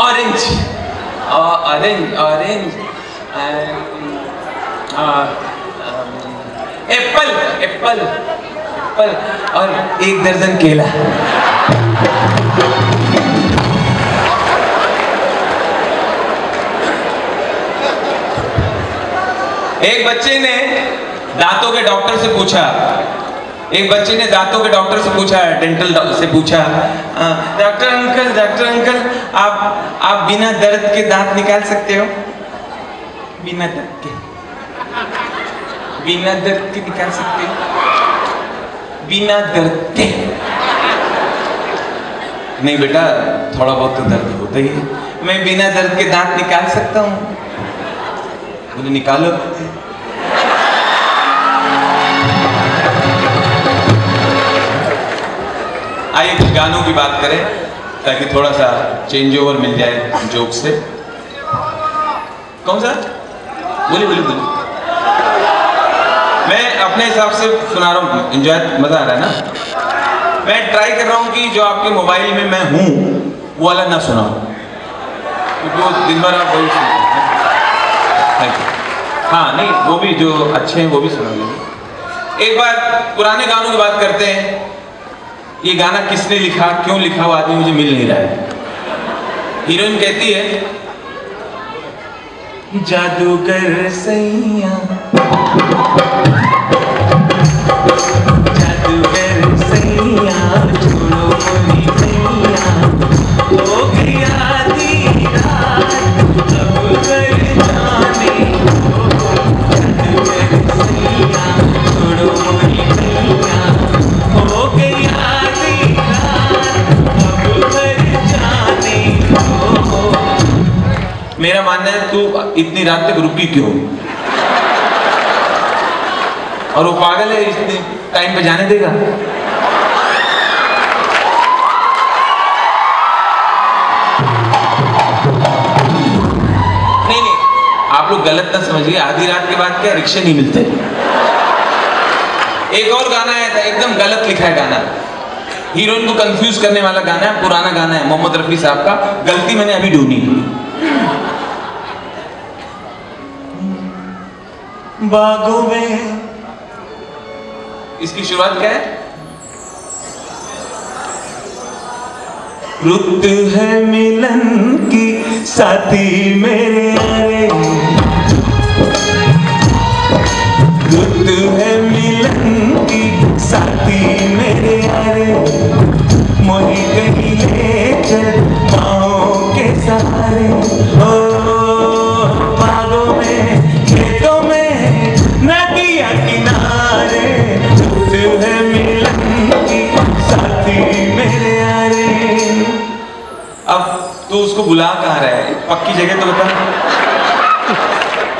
ऑरेंज, एप्पल और 1 दर्जन केला। एक बच्चे ने दांतों के डॉक्टर से पूछा, एक बच्चे ने दांतों के डॉक्टर से पूछा, डेंटल से पूछा, डॉक्टर अंकल आप बिना दर्द के दांत निकाल सकते हो? बिना दर्द के निकाल सकते हो? बिना दर्द के? नहीं बेटा, थोड़ा बहुत तो दर्द होता ही है। मैं बिना दर्द के दांत निकाल सकता हूँ। बोले निकालो। आइए कुछ गानों की बात करें ताकि थोड़ा सा चेंज ओवर मिल जाए जोक से। कौन सा? बोलिए बोलिए बोलिए। मैं अपने हिसाब से सुना रहा हूँ, एंजॉय, मजा आ रहा है ना? मैं ट्राई कर रहा हूँ कि जो आपके मोबाइल में मैं हूँ वो वाला ना सुनाऊं, क्योंकि वो दिन भर आप वही सुनते हैं। हाँ नहीं, वो भी जो अच्छे हैं वो भी सुना लेंगे। एक बार पुराने गानों की बात करते हैं। ये गाना किसने लिखा, क्यों लिखा, वो आदमी मुझे मिल नहीं रहा है। हीरोइन कहती है, जादूगर सैया, जादूगर सैया, छोड़ो मोरी सैया, हो गई आधी रात, अब घर जाने दो। जादूगर सैया, छोड़ो मोरी सैया, हो गई आधी रात, अब घर जाने दो। मेरा मानना है तू इतनी रात तक रुकी क्यों? और वो पागल है, इतने टाइम पे जाने देगा? नहीं, आप लोग गलत ना समझिए। आधी रात के बाद क्या रिक्शे नहीं मिलते? एक और गाना आया था, एकदम गलत लिखा है गाना, हीरोइन को कंफ्यूज करने वाला गाना है, पुराना गाना है, मोहम्मद रफी साहब का, गलती मैंने अभी ढूंढी। बागों में, इसकी शुरुआत क्या है? रुत है मिलन की साथी मेरे यारे, रुत है मिलन की साथी मेरे यारे, मोही कहीं ले चल पाँव के सहारे। ओ बागों में, खेतों में, नदिया किनारे, रुत है मिलन की साथी मेरे यारे। अब तू उसको बुला कहाँ रहा है? पक्की जगह तो बता।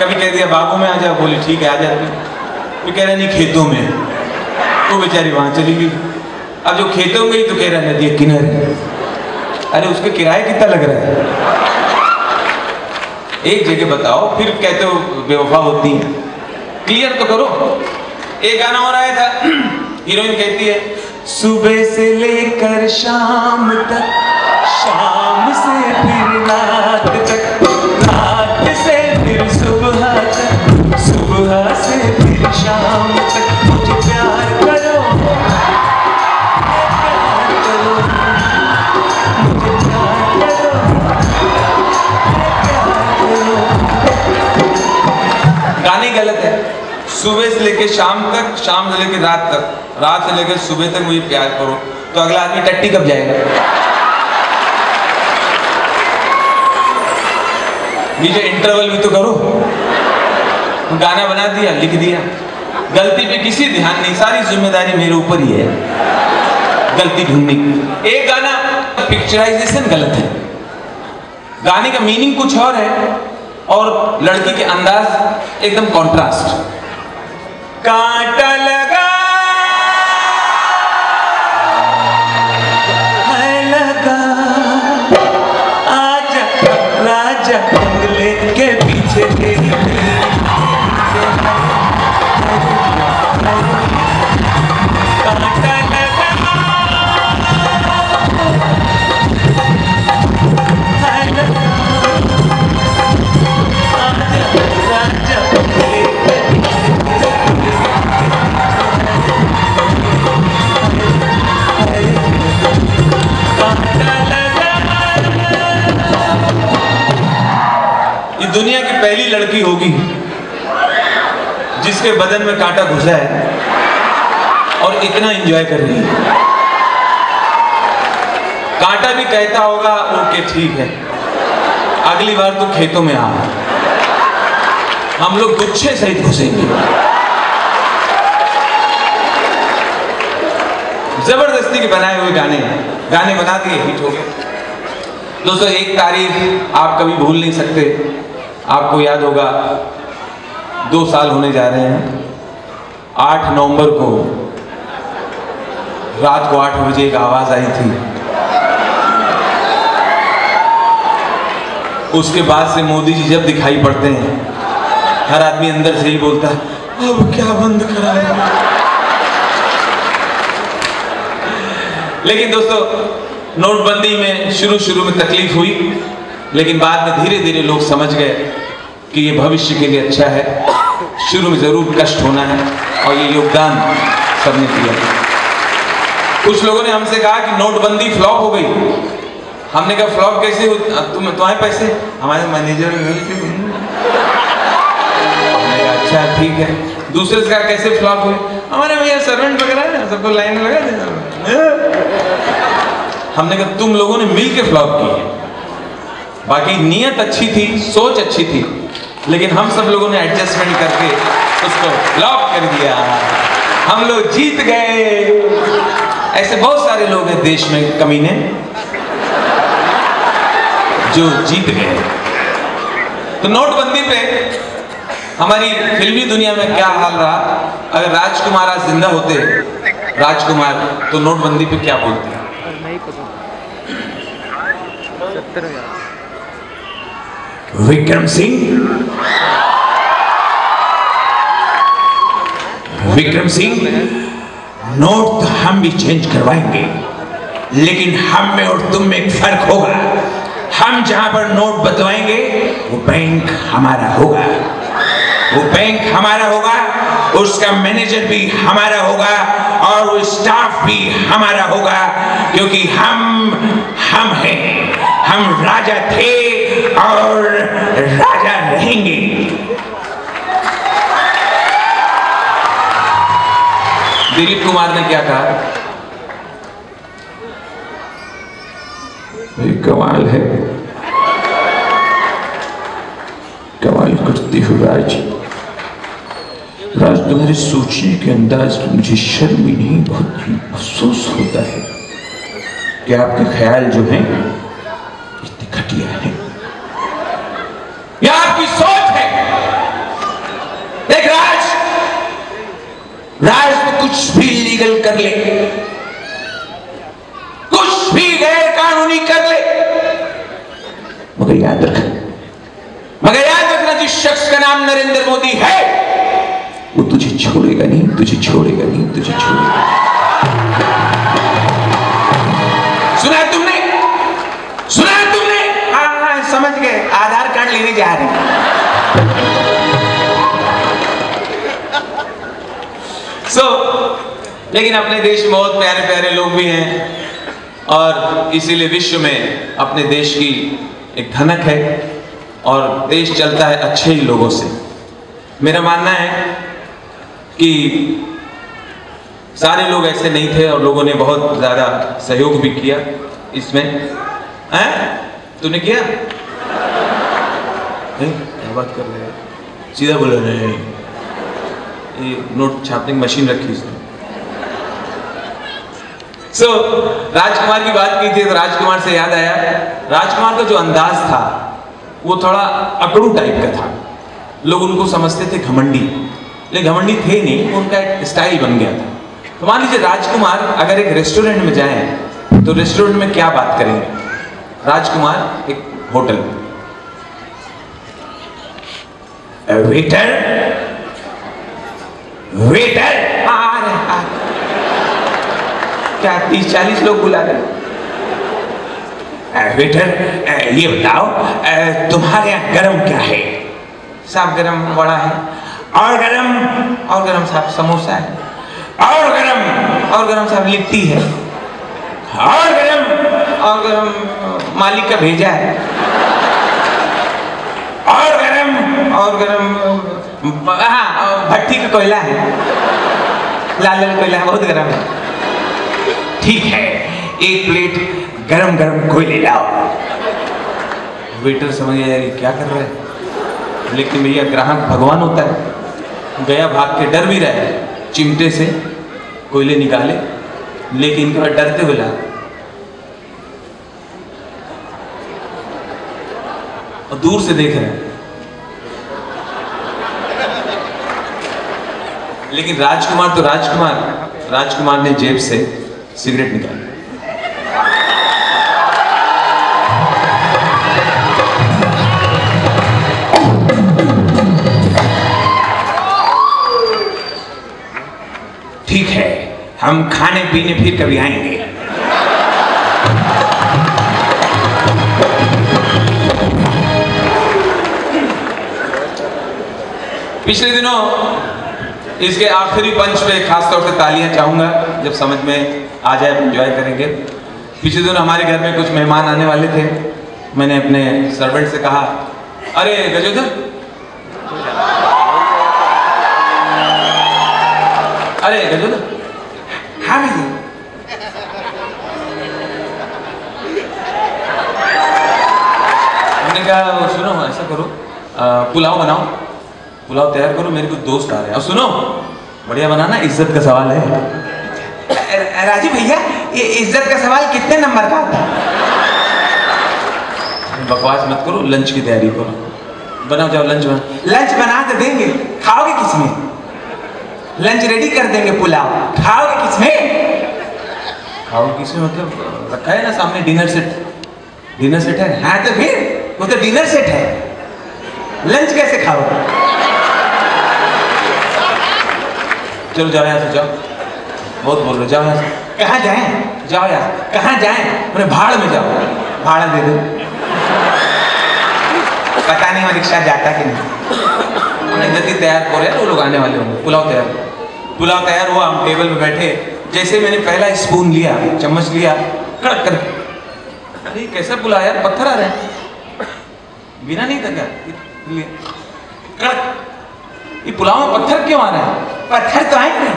कभी कह दिया बागों में आ जा, बोले ठीक है आ जाते। तो कह रहा नहीं खेतों में, तो बेचारी वहां चली गई। अब जो खेतों में गई तो कह रहा नदी किनारे। अरे उसके किराया कितना लग रहा है? एक जगह बताओ, फिर कहते हो बेवफा होती है। क्लियर तो करो। एक गाना और आया था, हीरोइन कहती है, सुबह से लेकर शाम तक, शाम से फिर रात तक, रात से फिर सुबह तक, सुबह से फिर शाम तक, मुझे प्यार करो, प्यार करो, मुझे प्यार करो, प्यार करो। गाने गलत है। सुबह से लेकर शाम तक, शाम से लेकर रात तक, रात से लेकर सुबह तक मुझे प्यार करो, तो अगला आदमी टट्टी कब जाएगा? नीचे इंटरवल भी तो करो। गाना बना दिया, लिख दिया, गलती पे किसी ध्यान नहीं, सारी जिम्मेदारी मेरे ऊपर ही है गलती ढूंढने की। एक गाना पिक्चराइजेशन गलत है, गाने का मीनिंग कुछ और है और लड़की के अंदाज एकदम कॉन्ट्रास्ट। कांटा लगा है लगा, आजा राजा बंगले के पीछे तेरी, कांटा लगा है लगा, आजा राजा बंगले के ये दुनिया की पहली लड़की होगी जिसके बदन में कांटा घुसा है। और इतना एंजॉय कर रही है। कांटा भी कहता होगा ओके ठीक है, अगली बार तो खेतों में आ, हम लोग गुच्छे सहित घुसेंगे। जबरदस्ती के बनाए हुए गाने बना दिए, हिट हो गए। दोस्तों एक तारीख आप कभी भूल नहीं सकते, आपको याद होगा 2 साल होने जा रहे हैं। 8 नवंबर को रात को 8 बजे एक आवाज आई थी, उसके बाद से मोदी जी जब दिखाई पड़ते हैं हर आदमी अंदर से ही बोलता है अब क्या बंद कराएं। लेकिन दोस्तों नोटबंदी में शुरू में तकलीफ हुई, लेकिन बाद में धीरे धीरे लोग समझ गए कि ये भविष्य के लिए अच्छा है। शुरू में जरूर कष्ट होना है और ये योगदान सबने किया। कुछ लोगों ने हमसे कहा कि नोटबंदी फ्लॉप हो गई। हमने कहा फ्लॉप कैसे हो, तुम्हारे पैसे हमारे मैनेजर अच्छा ठीक है। दूसरे से कहा कैसे फ्लॉप हुई, हमारे भैया सर्वेंट वगैरह है सबको लाइन लगा दे। हमने कहा तुम लोगों ने मिलके फ्लॉप की है, बाकी नीयत अच्छी थी, सोच अच्छी थी, लेकिन हम सब लोगों ने एडजस्टमेंट करके उसको फ्लॉप कर दिया। हम लोग जीत गए। ऐसे बहुत सारे लोग हैं देश में कमीने जो जीत गए। तो नोटबंदी पे हमारी फिल्मी दुनिया में क्या हाल रहा, अगर राजकुमार आज जिंदा होते, राजकुमार, तो नोटबंदी पे क्या बोलते? विक्रम सिंह, नोट तो हम भी चेंज करवाएंगे, लेकिन हम में और तुम में एक फर्क होगा। हम जहां पर नोट बदलवाएंगे वो बैंक हमारा होगा, वो बैंक हमारा होगा, उसका मैनेजर भी हमारा होगा और वो स्टाफ भी हमारा होगा, क्योंकि हम हैं, हम राजा थे और राजा रहेंगे। दिलीप कुमार ने क्या कहा? कमाल है, कमाल करती हो राज। तुम्हारे सोचने के अंदाज में मुझे शर्म ही नहीं, बहुत अफसोस होता है कि आपके ख्याल जो हैं इतने घटिया हैं। यह आपकी सोच है। एक राज तो कुछ भी लीगल कर ले, कुछ भी गैर कानूनी कर ले, मगर याद रखना जिस शख्स का नाम नरेंद्र मोदी है वो तुझे छोड़ेगा नहीं, तुझे छोड़ेगा नहीं, तुझे छोड़ेगा। सुना तुमने? हाँ समझ गए, आधार कार्ड लेने जा रहे हैं। लेकिन अपने देश में बहुत प्यारे प्यारे लोग भी हैं और इसीलिए विश्व में अपने देश की एक धनक है और देश चलता है अच्छे ही लोगों से। मेरा मानना है कि सारे लोग ऐसे नहीं थे और लोगों ने बहुत ज़्यादा सहयोग भी किया इसमें। हैं? तूने किया? क्या बात कर रहे हैं? सीधा बोल रहे हैं। ये नोट छापने की मशीन रखी इसने। राजकुमार की बात की थी तो राजकुमार से याद आया, राजकुमार का जो अंदाज था वो थोड़ा अकड़ू टाइप का था। लोग उनको समझते थे घमंडी, लेकिन घमंडी थे नहीं, उनका एक स्टाइल बन गया था। तो मान लीजिए राजकुमार अगर एक रेस्टोरेंट में जाएं तो रेस्टोरेंट में क्या बात करेंगे? राजकुमार एक होटल, वेटर क्या 30-40 लोग बुला रहे? वेटर ये बताओ तुम्हारे यहाँ गरम क्या है? साहब गरम वड़ा है। और गरम साहब समोसा है। और गरम साहब लिट्टी है। और गरम मालिक का भेजा है। और गरम हाँ भट्टी का कोयला है। लाल लाल कोयला बहुत गर्म है। ठीक है, एक प्लेट गरम गरम कोयले लाओ। वेटर समझ गया क्या कर रहा है, लेकिन भैया ग्राहक भगवान होता है। गया भाग के, डर भी रहा है, चिमटे से कोयले निकाले, लेकिन इनके बाद डरते हुए ला। और दूर से देख रहे हैं, लेकिन राजकुमार तो राजकुमार ने जेब से सिगरेट निकाली। ठीक है, हम खाने पीने फिर कभी आएंगे। पिछले दिनों इसके आखिरी पंच पे खासतौर से तालियां चाहूंगा, जब समझ में आ जाए एंजॉय करेंगे। पिछले दिनों हमारे घर में कुछ मेहमान आने वाले थे। मैंने अपने सर्वेंट से कहा, अरे गजोधर, अरे गजोधर, हाँ भैया, हमने कहा सुनो ऐसा करो, पुलाव बनाओ, पुलाव तैयार करो, मेरे कुछ दोस्त आ रहे हैं। और सुनो, बढ़िया बनाना, इज्जत का सवाल है। राजू भैया, ये इज्जत का सवाल कितने नंबर का आता है? बकवास मत करो, लंच की तैयारी करो। बनाओ, जाओ लंच बना तो देंगे, खाओगे किसमें? लंच रेडी कर देंगे, पुलाव खाओगे किसमें? खाओगे किसमें मतलब रखा है ना सामने डिनर सेट। डिनर सेट है? हाँ तो फिर वो तो डिनर सेट है, लंच कैसे खाओगे? चलो जाओ यहाँ से, जाओ, बहुत बोल रहे, जाओ यहाँ से। कहाँ जाएं? जाओ यहाँ, कहाँ जाएं? मैंने भाड़ में जाओ, भाड़ा दे दो। पता नहीं वहाँ रिक्शा जाता कि नहीं। इधर की तैयार हो रहे हैं, वो लोग आने वाले होंगे। पुलाव तैयार हुआ, हम टेबल पे बैठे। जैसे मैंने पहला स्पून लिया, चम्मच लिया, कड़क कर, अरे कैसा पुलाव यार, पत्थर आ रहे हैं। बिना नहीं था क्या? कड़क, ये पुलाव में पत्थर क्यों आ रहे हैं? पत्थर तो आएंगे,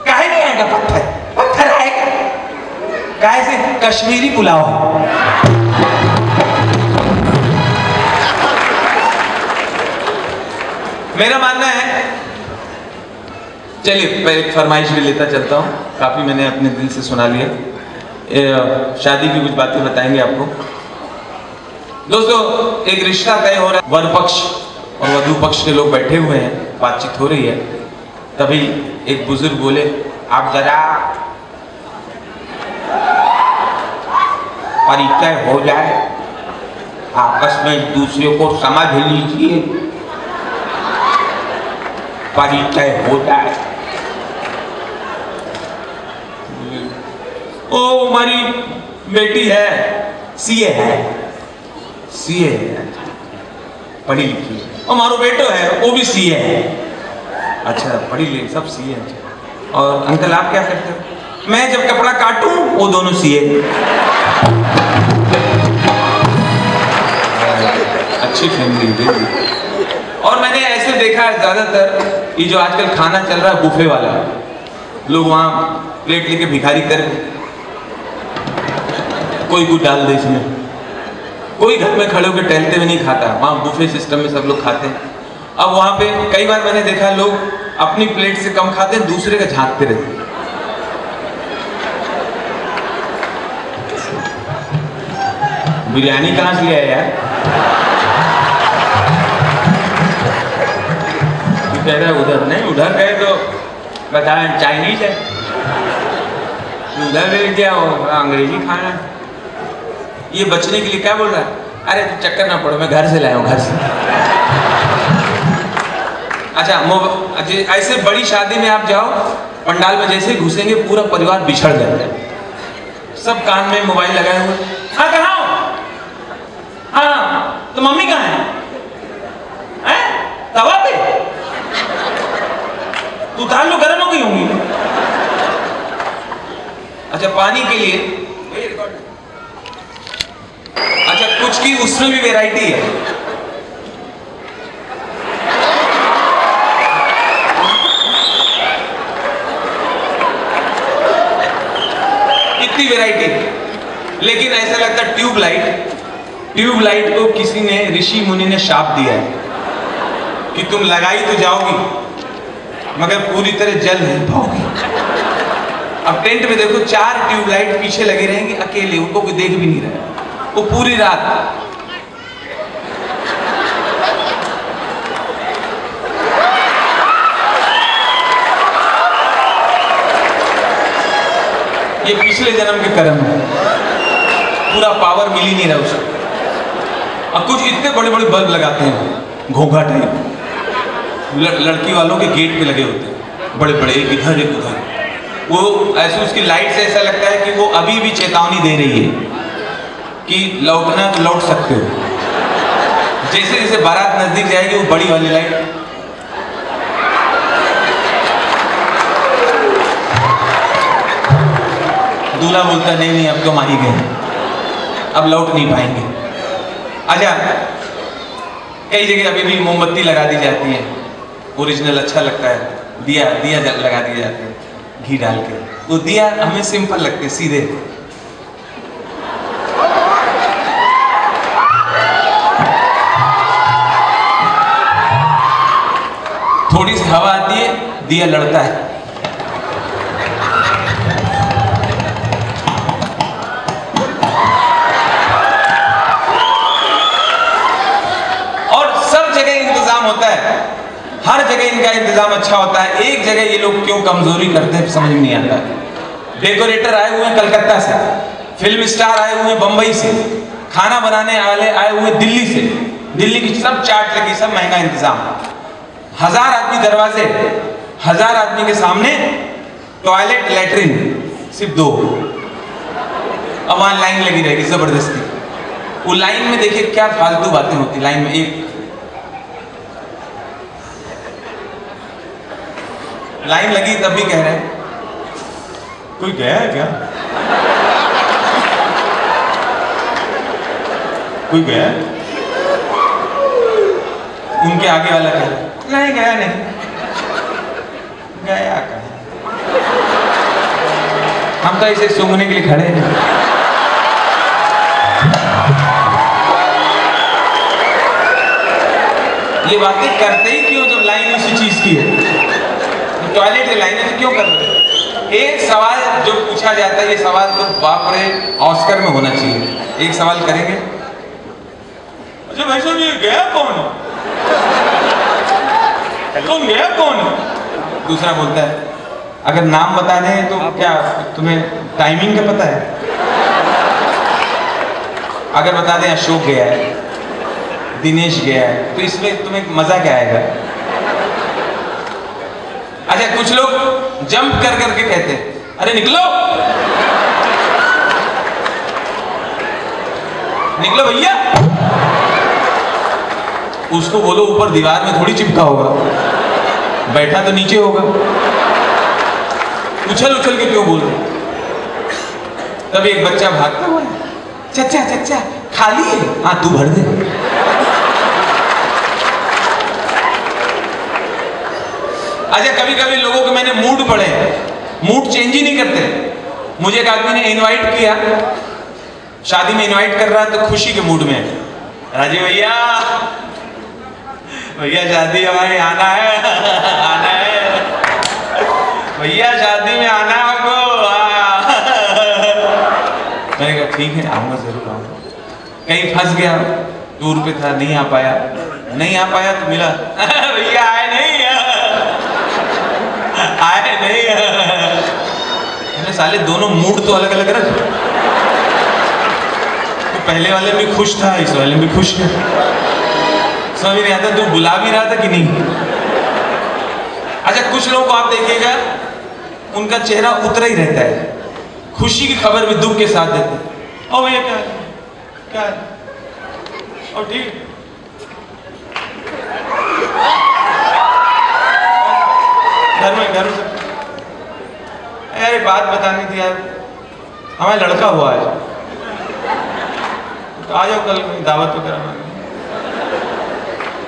काहे नहीं आएगा पत्थर? पत्थर आएगा काहे से? कश्मीरी पुलाव है। मेरा मानना है, चलिए पहले एक फरमाइश भी लेता चलता हूँ, काफी मैंने अपने दिल से सुना लिया। शादी की कुछ बातें बताएंगे आपको। दोस्तों, एक रिश्ता तय हो रहा है, वर पक्ष और वधू पक्ष के लोग बैठे हुए हैं, बातचीत हो रही है। तभी एक बुजुर्ग बोले, आप जरा परिचय हो जाए, आपस में एक दूसरे को समझ लीजिए, परिचय हो जाए। ओ हमारी बेटी है, सीए है, पढ़ी लिखी है। और हमारो बेटो है, वो भी सीए है। अच्छा, पढ़ी लिखी सब सीए है। और अंकल आप क्या करते हो? मैं जब कपड़ा काटूं वो दोनों सीए। अच्छी फैमिली। और मैंने ऐसे देखा है ज्यादातर, ये जो आजकल खाना चल रहा है बुफे वाला, लोग वहां प्लेट लेके भिखारी कर, कोई कुछ डाल दे इसमें, कोई घर में खड़े होकर टहलते हुए नहीं खाता, वहां बुफे सिस्टम में सब लोग खाते हैं। अब वहां पे कई बार मैंने देखा लोग अपनी प्लेट से कम खाते हैं, दूसरे का झांकते रहते हैं। बिरयानी कहां से लिया है यार? कह रहा है उधर नहीं, उधर गए तो बताया चाइनीज है, उधर ले गया अंग्रेजी खाना। ये बचने के लिए क्या बोल रहा है? अरे तो चक्कर ना पड़ो, मैं घर से लाया हूँ, घर से। अच्छा, ऐसे बड़ी शादी में आप जाओ, पंडाल में जैसे घुसेंगे पूरा परिवार बिछड़ जाता है, सब कान में मोबाइल लगाए हुए। हाँ कहाँ हो? हाँ तो मम्मी कहाँ है? तवा पे तू उतार लो, गर्म हो गई होंगी। अच्छा, पानी के लिए, अच्छा कुछ की उसमें भी वैरायटी है। दूसरी वैरायटी। लेकिन ऐसा लगता है ट्यूबलाइट को किसी ने, ऋषि मुनि ने शाप दिया है कि तुम लगाई तो जाओगी मगर पूरी तरह जल नहीं पाओगी। अब टेंट में देखो 4 ट्यूबलाइट पीछे लगे रहेंगे अकेले, उनको कोई देख भी नहीं रहा, वो पूरी रात। ये पिछले जन्म के कर्म है, पूरा पावर मिल ही नहीं रहा उसको। अब कुछ इतने बड़े बड़े बल्ब लगाते हैं घोंघा टाइप, लड़की वालों के गेट पे लगे होते हैं बड़े बड़े, एक इधर एक उधर। वो ऐसे उसकी लाइट से ऐसा लगता है कि वो अभी भी चेतावनी दे रही है कि लौटना तो लौट सकते हो। जैसे जैसे बारात नजदीक जाएगी वो बड़ी वाली लाइट दूल्हा बोलता नहीं नहीं अब तो माही गए, अब लौट नहीं पाएंगे। अच्छा, कई जगह अभी भी मोमबत्ती लगा दी जाती है, ओरिजिनल अच्छा लगता है, दिया लगा दिए जाते हैं घी डाल के। वो दिया हमें सिंपल लगते सीधे। थोड़ी सी हवा आती है दिया लड़ता है। होता है, हर जगह इनका इंतजाम अच्छा होता है। एक जगह ये लोग क्यों कमजोरी करते हैं समझ में नहीं आता। डेकोरेटर आए हुए हैं कलकत्ता से, फिल्म स्टार आए हुए हैं बंबई से, खाना बनाने वाले आए हुए दिल्ली से, दिल्ली की सब चाट लगी, सब महंगा इंतजाम। 1000 आदमी दरवाजे, 1000 आदमी के सामने टॉयलेट लैट्रिन सिर्फ 2। अब वहां लाइन लगी रहेगी जबरदस्ती। वो लाइन में देखिए क्या फालतू बातें होती। लाइन में एक लाइन लगी तब भी कह रहे हैं कोई गया है क्या, कोई गया है? उनके आगे वाला कह रहा नहीं गया नहीं, गया कहा, हम तो इसे सूंघने के लिए खड़े हैं। ये बातें करते ही क्यों जब लाइन उसी चीज की है? टॉयलेट की लाइन है तो क्यों कर रहे? एक सवाल जो पूछा जाता है, ये सवाल तो बाप रे ऑस्कर में होना चाहिए। एक सवाल करेंगे, अच्छा भाई साहब ये गया कौन? कौन गया कौन? दूसरा बोलता है अगर नाम बता दें तो क्या तुम्हें टाइमिंग का पता है? अगर बता दें अशोक गया है, दिनेश गया है, तो इसमें तुम्हें मजा क्या आएगा? अच्छा, कुछ लोग जंप कर करके कहते हैं अरे निकलो निकलो भैया। उसको बोलो ऊपर दीवार में थोड़ी चिपका होगा, बैठा तो नीचे होगा। उछल उछल के क्यों बोल रहे? तब एक बच्चा भागता हुआ चचा चचा खाली है, हाँ तू भर दे। अच्छा, कभी कभी लोगों के मैंने मूड पढ़े, मूड चेंज ही नहीं करते। मुझे एक आदमी ने इनवाइट किया, शादी में इनवाइट कर रहा तो खुशी के मूड में, राजीव भैया भैया शादी हमारी आना है आना है भैया शादी में आना है आपको। मैंने कहा ठीक है आऊंगा, जरूर आऊंगा। कहीं फंस गया, टूर पे था, नहीं आ पाया तो मिला भैया आए नहीं साले दोनों मूड तो अलग अलग रख। तो पहले वाले में खुश था, इस वाले में खुश था, समझ नहीं आता तू बुला भी रहा था कि नहीं। अच्छा, कुछ लोगों को आप देखिएगा उनका चेहरा उतरा ही रहता है, खुशी की खबर भी दुख के साथ देते। ओ भैया क्या और ठीक घर में यार एक बात बतानी थी यार, हमारा लड़का हुआ है, तो आ जाओ कल दावत वगैरह में।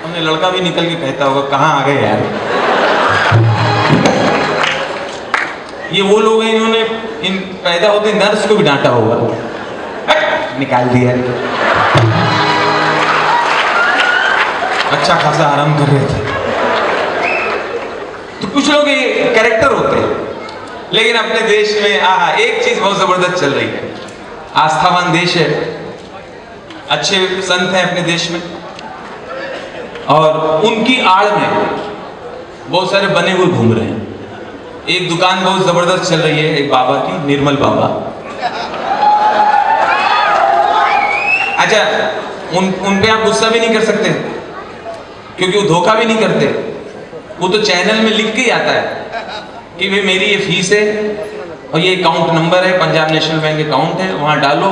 हमने लड़का भी निकल के कहता होगा कहाँ आ गए यार। ये वो लोग हैं इन्होंने इन पैदा होते नर्स को भी डांटा होगा, निकाल दिया। अच्छा खासा आराम कर रहे थे। तो कुछ लोग ये कैरेक्टर होते हैं, लेकिन अपने देश में एक चीज बहुत जबरदस्त चल रही है। आस्थावान देश है, अच्छे संत हैं अपने देश में, और उनकी आड़ में बहुत सारे बने हुए घूम रहे हैं। एक दुकान बहुत जबरदस्त चल रही है, एक बाबा की, निर्मल बाबा। अच्छा, उन पे आप गुस्सा भी नहीं कर सकते, क्योंकि वो धोखा भी नहीं करते। वो तो चैनल में लिख के ही आता है कि भाई मेरी ये फीस है और ये अकाउंट नंबर है, पंजाब नेशनल बैंक अकाउंट है, वहां डालो,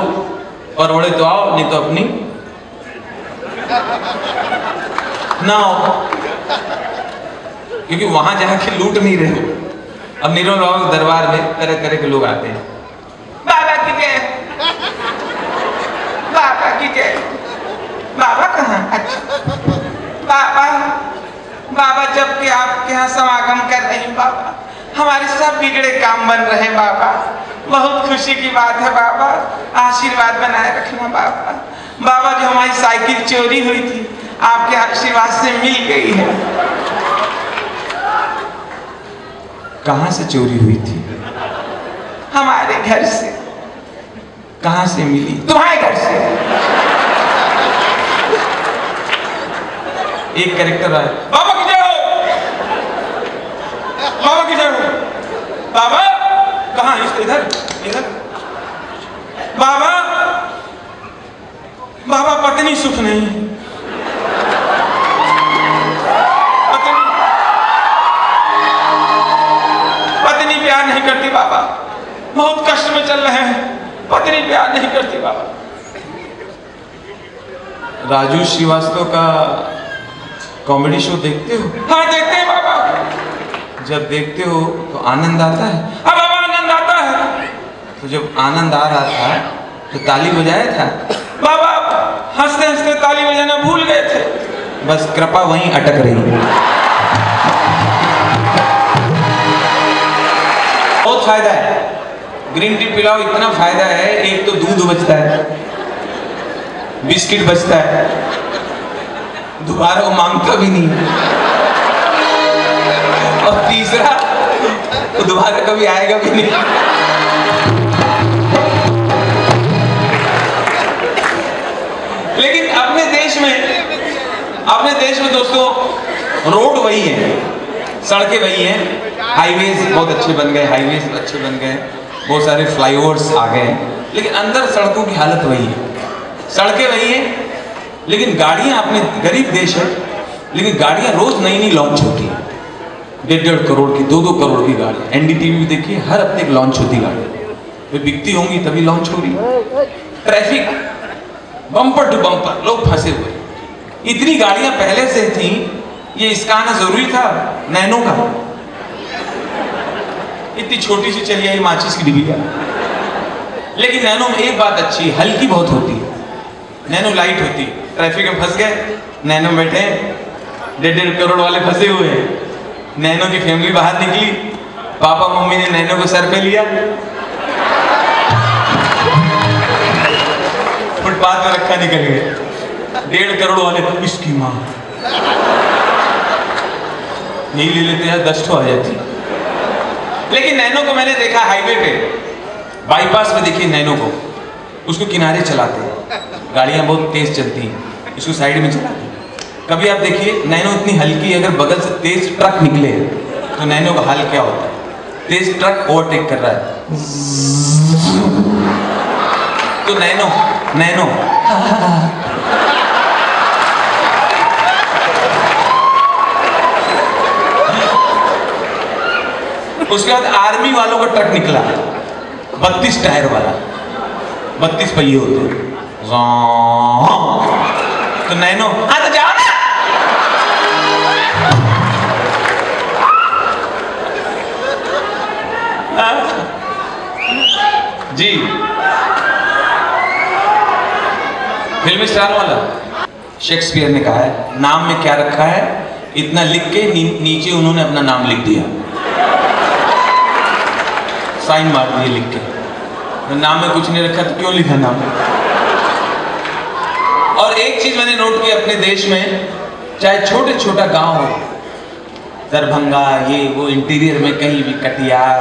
परोड़े तो आओ, नहीं तो अपनी ना हो, क्योंकि वहां जाके लूट नहीं रहे हो। अब निर्मल बाबा के दरबार में तरह तरह के लोग आते हैं, बाबा की जय, बाबा की जय। बाबा कहाँ? अच्छा बाबा, बाबा जब के आपके यहाँ समागम कर रहे हैं बाबा, हमारे सब बिगड़े काम बन रहे हैं बाबा। बहुत खुशी की बात है बाबा, आशीर्वाद बनाए रखना बाबा। बाबा जो हमारी साइकिल चोरी हुई थी, आपके आशीर्वाद से मिल गई है। कहां से चोरी हुई थी? हमारे घर से। कहां से मिली? तुम्हारे घर से। एक कैरेक्टर आया, बाबा की जय हो, बाबा की जय हो। बाबा कहां? इधर इधर। बाबा, बाबा पत्नी सुख नहीं, पत्नी प्यार नहीं करती बाबा, बहुत कष्ट में चल रहे हैं, पत्नी प्यार नहीं करती बाबा। राजू श्रीवास्तव का कॉमेडी शो देखते हो? हाँ देखते हैं बाबा। जब देखते हो तो आनंद आता है? हाँ बाबा आनंद आता है। तो जब आनंद आ रहा था तो ताली बजाया था? बाबा हंसते हंसते ताली बजाना भूल गए थे, बस कृपा वहीं अटक रही है। बहुत फायदा है ग्रीन टी पिलाओ, इतना फायदा है। एक तो दूध बचता है, बिस्किट बचता है, दोबारा वो मांगता भी नहीं, और तीसरा वो दोबारा कभी आएगा भी नहीं। लेकिन अपने देश में दोस्तों रोड वही है, सड़कें वही हैं, हाईवेज बहुत अच्छे बन गए, बहुत सारे फ्लाईओवर्स आ गए, लेकिन अंदर सड़कों की हालत वही है। सड़कें वही हैं, लेकिन गाड़ियां, अपने गरीब देश है, लेकिन गाड़ियां रोज नई नई लॉन्च होती है। 1.5 करोड़ की, 2-2 करोड़ की गाड़ी। एनडीटीवी में देखिए, हर हफ्ते एक लॉन्च होती गाड़ी, वे बिकती होंगी तभी लॉन्च हो रही। ट्रैफिक बम्पर टू बम्पर, लोग फंसे हुए। इतनी गाड़ियां पहले से थी, ये इसका आना जरूरी था नैनो का? इतनी छोटी सी चली आई माचिस की डिब्बी। लेकिन नैनो में एक बात अच्छी, हल्की बहुत होती है, नैनो लाइट होती है। ट्रैफिक में फंस गए, नैनो बैठे, 1.5 करोड़ वाले फंसे हुए हैं। नैनो की फैमिली बाहर निकली, पापा मम्मी ने नैनो को सर पे लिया, फुटपाथ में रखा, निकल गए। 1.5 करोड़ वाले इसकी माँ, यही ले लेते हैं, 10 आ जाती। लेकिन नैनो को मैंने देखा हाईवे पे, बाईपास पे देखिए नैनो को, उसको किनारे चलाते हैं, गाड़ियां बहुत तेज चलती हैं, इसको साइड में चलाते हैं। कभी आप देखिए नैनो इतनी हल्की है, अगर बगल से तेज ट्रक निकले तो नैनो का हाल क्या होता है? तेज ट्रक ओवरटेक कर रहा है तो नैनो उसके बाद आर्मी वालों का ट्रक निकला, 32 टायर वाला, 32 पहिए होते हैं, तो नैनो हाँ तो जाओ ना। जी फिल्म स्टार वाला शेक्सपियर ने कहा है, नाम में क्या रखा है, इतना लिख के नीचे उन्होंने अपना नाम लिख दिया। साइन मार दिए लिख के, नाम में कुछ नहीं रखा तो क्यों लिखा नाम। और एक चीज मैंने नोट की अपने देश में, चाहे छोटे छोटा गांव हो, दरभंगा ये वो, इंटीरियर में कहीं भी, कटिहार,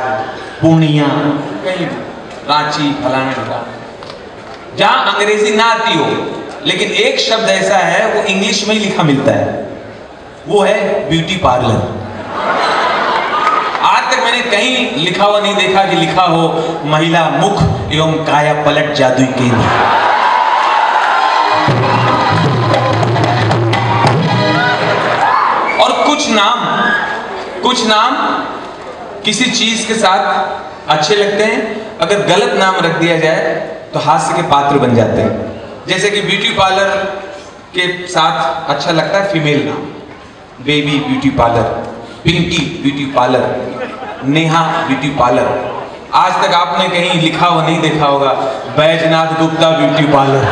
पूर्णिया, कहीं भी, रांची, फलाना ठिकाना, जहां अंग्रेजी ना आती हो लेकिन एक शब्द ऐसा है वो इंग्लिश में ही लिखा मिलता है, वो है ब्यूटी पार्लर। आज तक मैंने कहीं लिखा हुआ नहीं देखा कि लिखा हो महिला मुख एवं काया पलट जादुई केंद्र। और कुछ नाम किसी चीज के साथ अच्छे लगते हैं, अगर गलत नाम रख दिया जाए तो हास्य के पात्र बन जाते हैं। जैसे कि ब्यूटी पार्लर के साथ अच्छा लगता है फीमेल नाम, baby beauty parlour, Pinky beauty parlour, Neha beauty parlour. आज तक आपने कहीं लिखा हुआ नहीं देखा होगा बैजनाथ गुप्ता ब्यूटी पार्लर,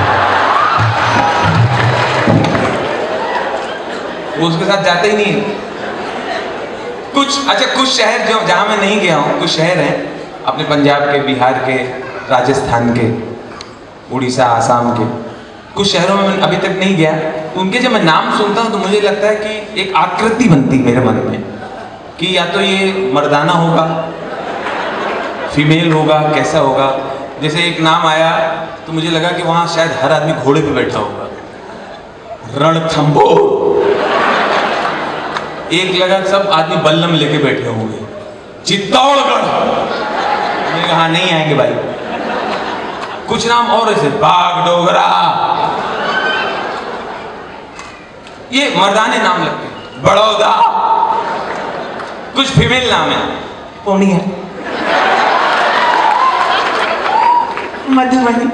वो उसके साथ जाते ही नहीं है। कुछ शहर जो जहां मैं नहीं गया हूं, कुछ शहर हैं अपने पंजाब के, बिहार के, राजस्थान के, उड़ीसा, आसाम के, कुछ शहरों में मैं अभी तक नहीं गया। उनके जब मैं नाम सुनता हूं तो मुझे लगता है कि एक आकृति बनती मेरे मन में कि या तो ये मर्दाना होगा, फीमेल होगा, कैसा होगा। जैसे एक नाम आया तो मुझे लगा कि वहां शायद हर आदमी घोड़े पे बैठा होगा, रणथंभोर। एक लगा सब आदमी बल्लम लेके बैठे होंगे, चित्तौड़गढ़। मैंने कहा नहीं आएंगे भाई। कुछ नाम और ऐसे, बागडोगरा, ये मर्दाने नाम लगते हैं, बड़ौदा। कुछ फीमेल नाम है, पूर्णिया, मधुबनी।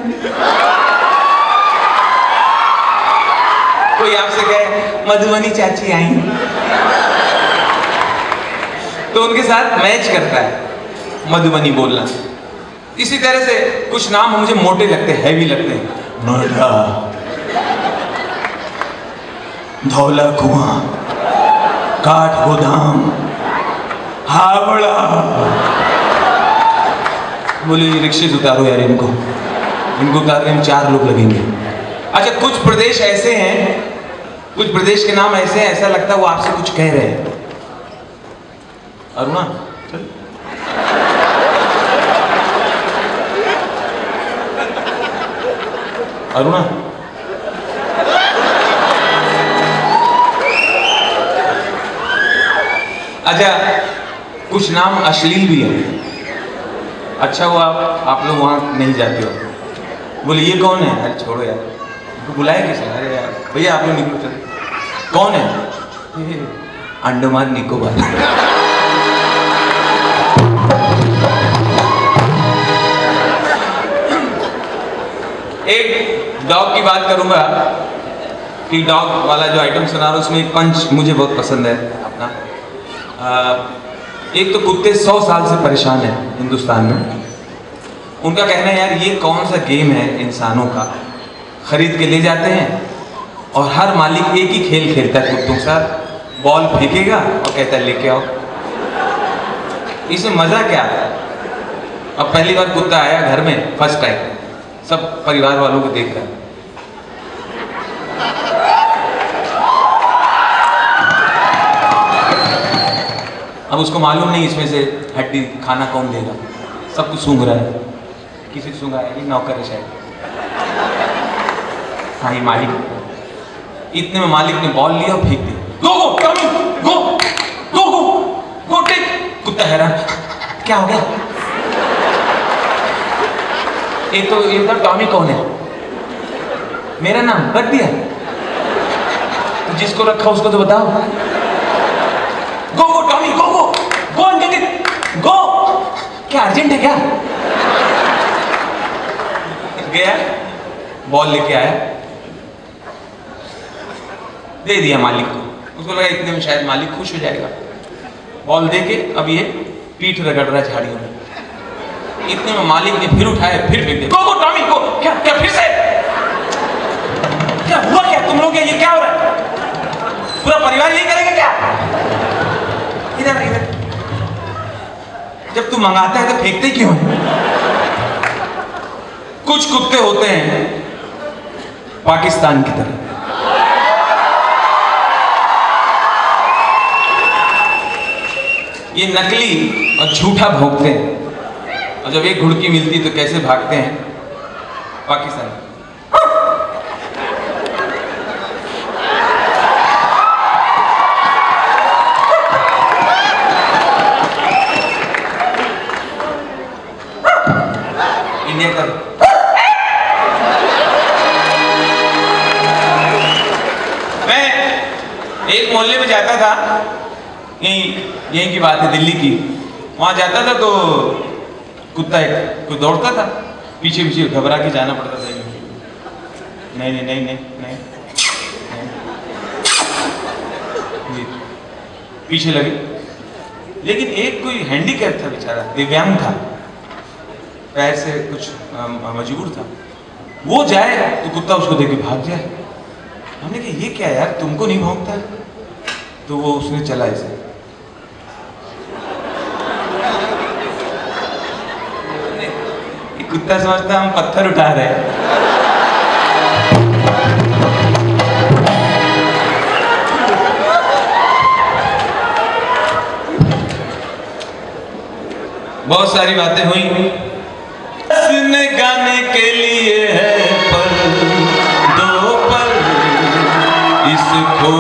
कोई आपसे कहे मधुबनी चाची आई, तो उनके साथ मैच करता है मधुबनी बोलना। इसी तरह से कुछ नाम मुझे मोटे लगते हैं, हैवी लगते हैं, नोएडा, धौला कुआं, काठ गोदाम, हावड़ा। बोले रिक्शे से उतारो यार इनको उतारने में 4 लोग लगेंगे। अच्छा, कुछ प्रदेश ऐसे हैं, कुछ प्रदेश के नाम ऐसे हैं, ऐसा लगता है वो आपसे कुछ कह रहे हैं। अरुणा, अरुणा, अच्छा, कुछ नाम अश्लील भी है। अच्छा हुआ आप लोग वहां नहीं जाते हो। बोले ये कौन है? अरे छोड़ो यार, तो बुलाए किसे? अरे यार भैया आप लोग निकलो, चलो। कौन है? अंडमान निकोबार। एक डॉग की बात करूंगा कि डॉग वाला जो आइटम सुना रहा हूं उसमें एक पंच मुझे बहुत पसंद है अपना। एक तो कुत्ते 100 साल से परेशान है हिंदुस्तान में। उनका कहना है यार ये कौन सा गेम है इंसानों का, खरीद के ले जाते हैं और हर मालिक एक ही खेल खेलता है कुत्तों के साथ, बॉल फेंकेगा और कहता है लेके आओ। इसमें मजा क्या आता है? अब पहली बार कुत्ता आया घर में, फर्स्ट टाइम, सब परिवार वालों को देखकर, अब उसको मालूम नहीं इसमें से हड्डी खाना कौन देगा, सब कुछ सूंघ रहा है। किसी को सूंघा है, नौकर है शायद, हाँ ये मालिक। इतने में मालिक ने बॉल लिया और फेंक दिया। गो गो टॉमी, गो गो गो गो टेक। कुत्ता हैरान, क्या हो गया? एक तो ये था टॉमी कौन है? मेरा नाम रख दिया, तो जिसको रखा उसको तो बताओ। गो गो टॉमी, गो गो गो गो। क्या अर्जेंट है क्या? गया, बॉल लेके आया, दे दिया मालिक को। उसको लगा इतने में शायद मालिक खुश हो जाएगा। बॉल दे के अब ये पीठ रगड़ रहा है झाड़ियों में। इतने में मालिक ने फिर उठाया, फिर फेंक दिया। गो गो टॉमी गो। क्या क्या फिर से? क्या हुआ क्या तुम लोग? ये क्या हो रहा है? पूरा परिवार यही करेगा क्या? इधर इधर। जब तू तू मंगाता है तो फेंकते क्यों है? कुछ कुत्ते होते हैं पाकिस्तान की तरह, ये नकली और झूठा भौंकते हैं, और जब एक घुड़की मिलती तो कैसे भागते हैं पाकिस्तान। इंडिया का मैं एक मोहल्ले में जाता था, यहीं की बात है, दिल्ली की। वहां जाता था तो कुत्ता एक कोई दौड़ता था, पीछे पीछे घबरा के जाना पड़ता था। नहीं नहीं नहीं नहीं नहीं, नहीं। पीछे लगे, लेकिन एक कोई हैंडीकैप था बेचारा, दिव्यांग था, पैर से कुछ मजबूर था, वो जाए तो कुत्ता उसको देख के भाग जाए। हमने कहा ये क्या यार, तुमको नहीं भौंकता? तो वो उसने चला ऐसे, कुत्ता समझता हम पत्थर उठा रहे हैं। बहुत सारी बातें हुई, गाने के लिए है पर दो पर इस खो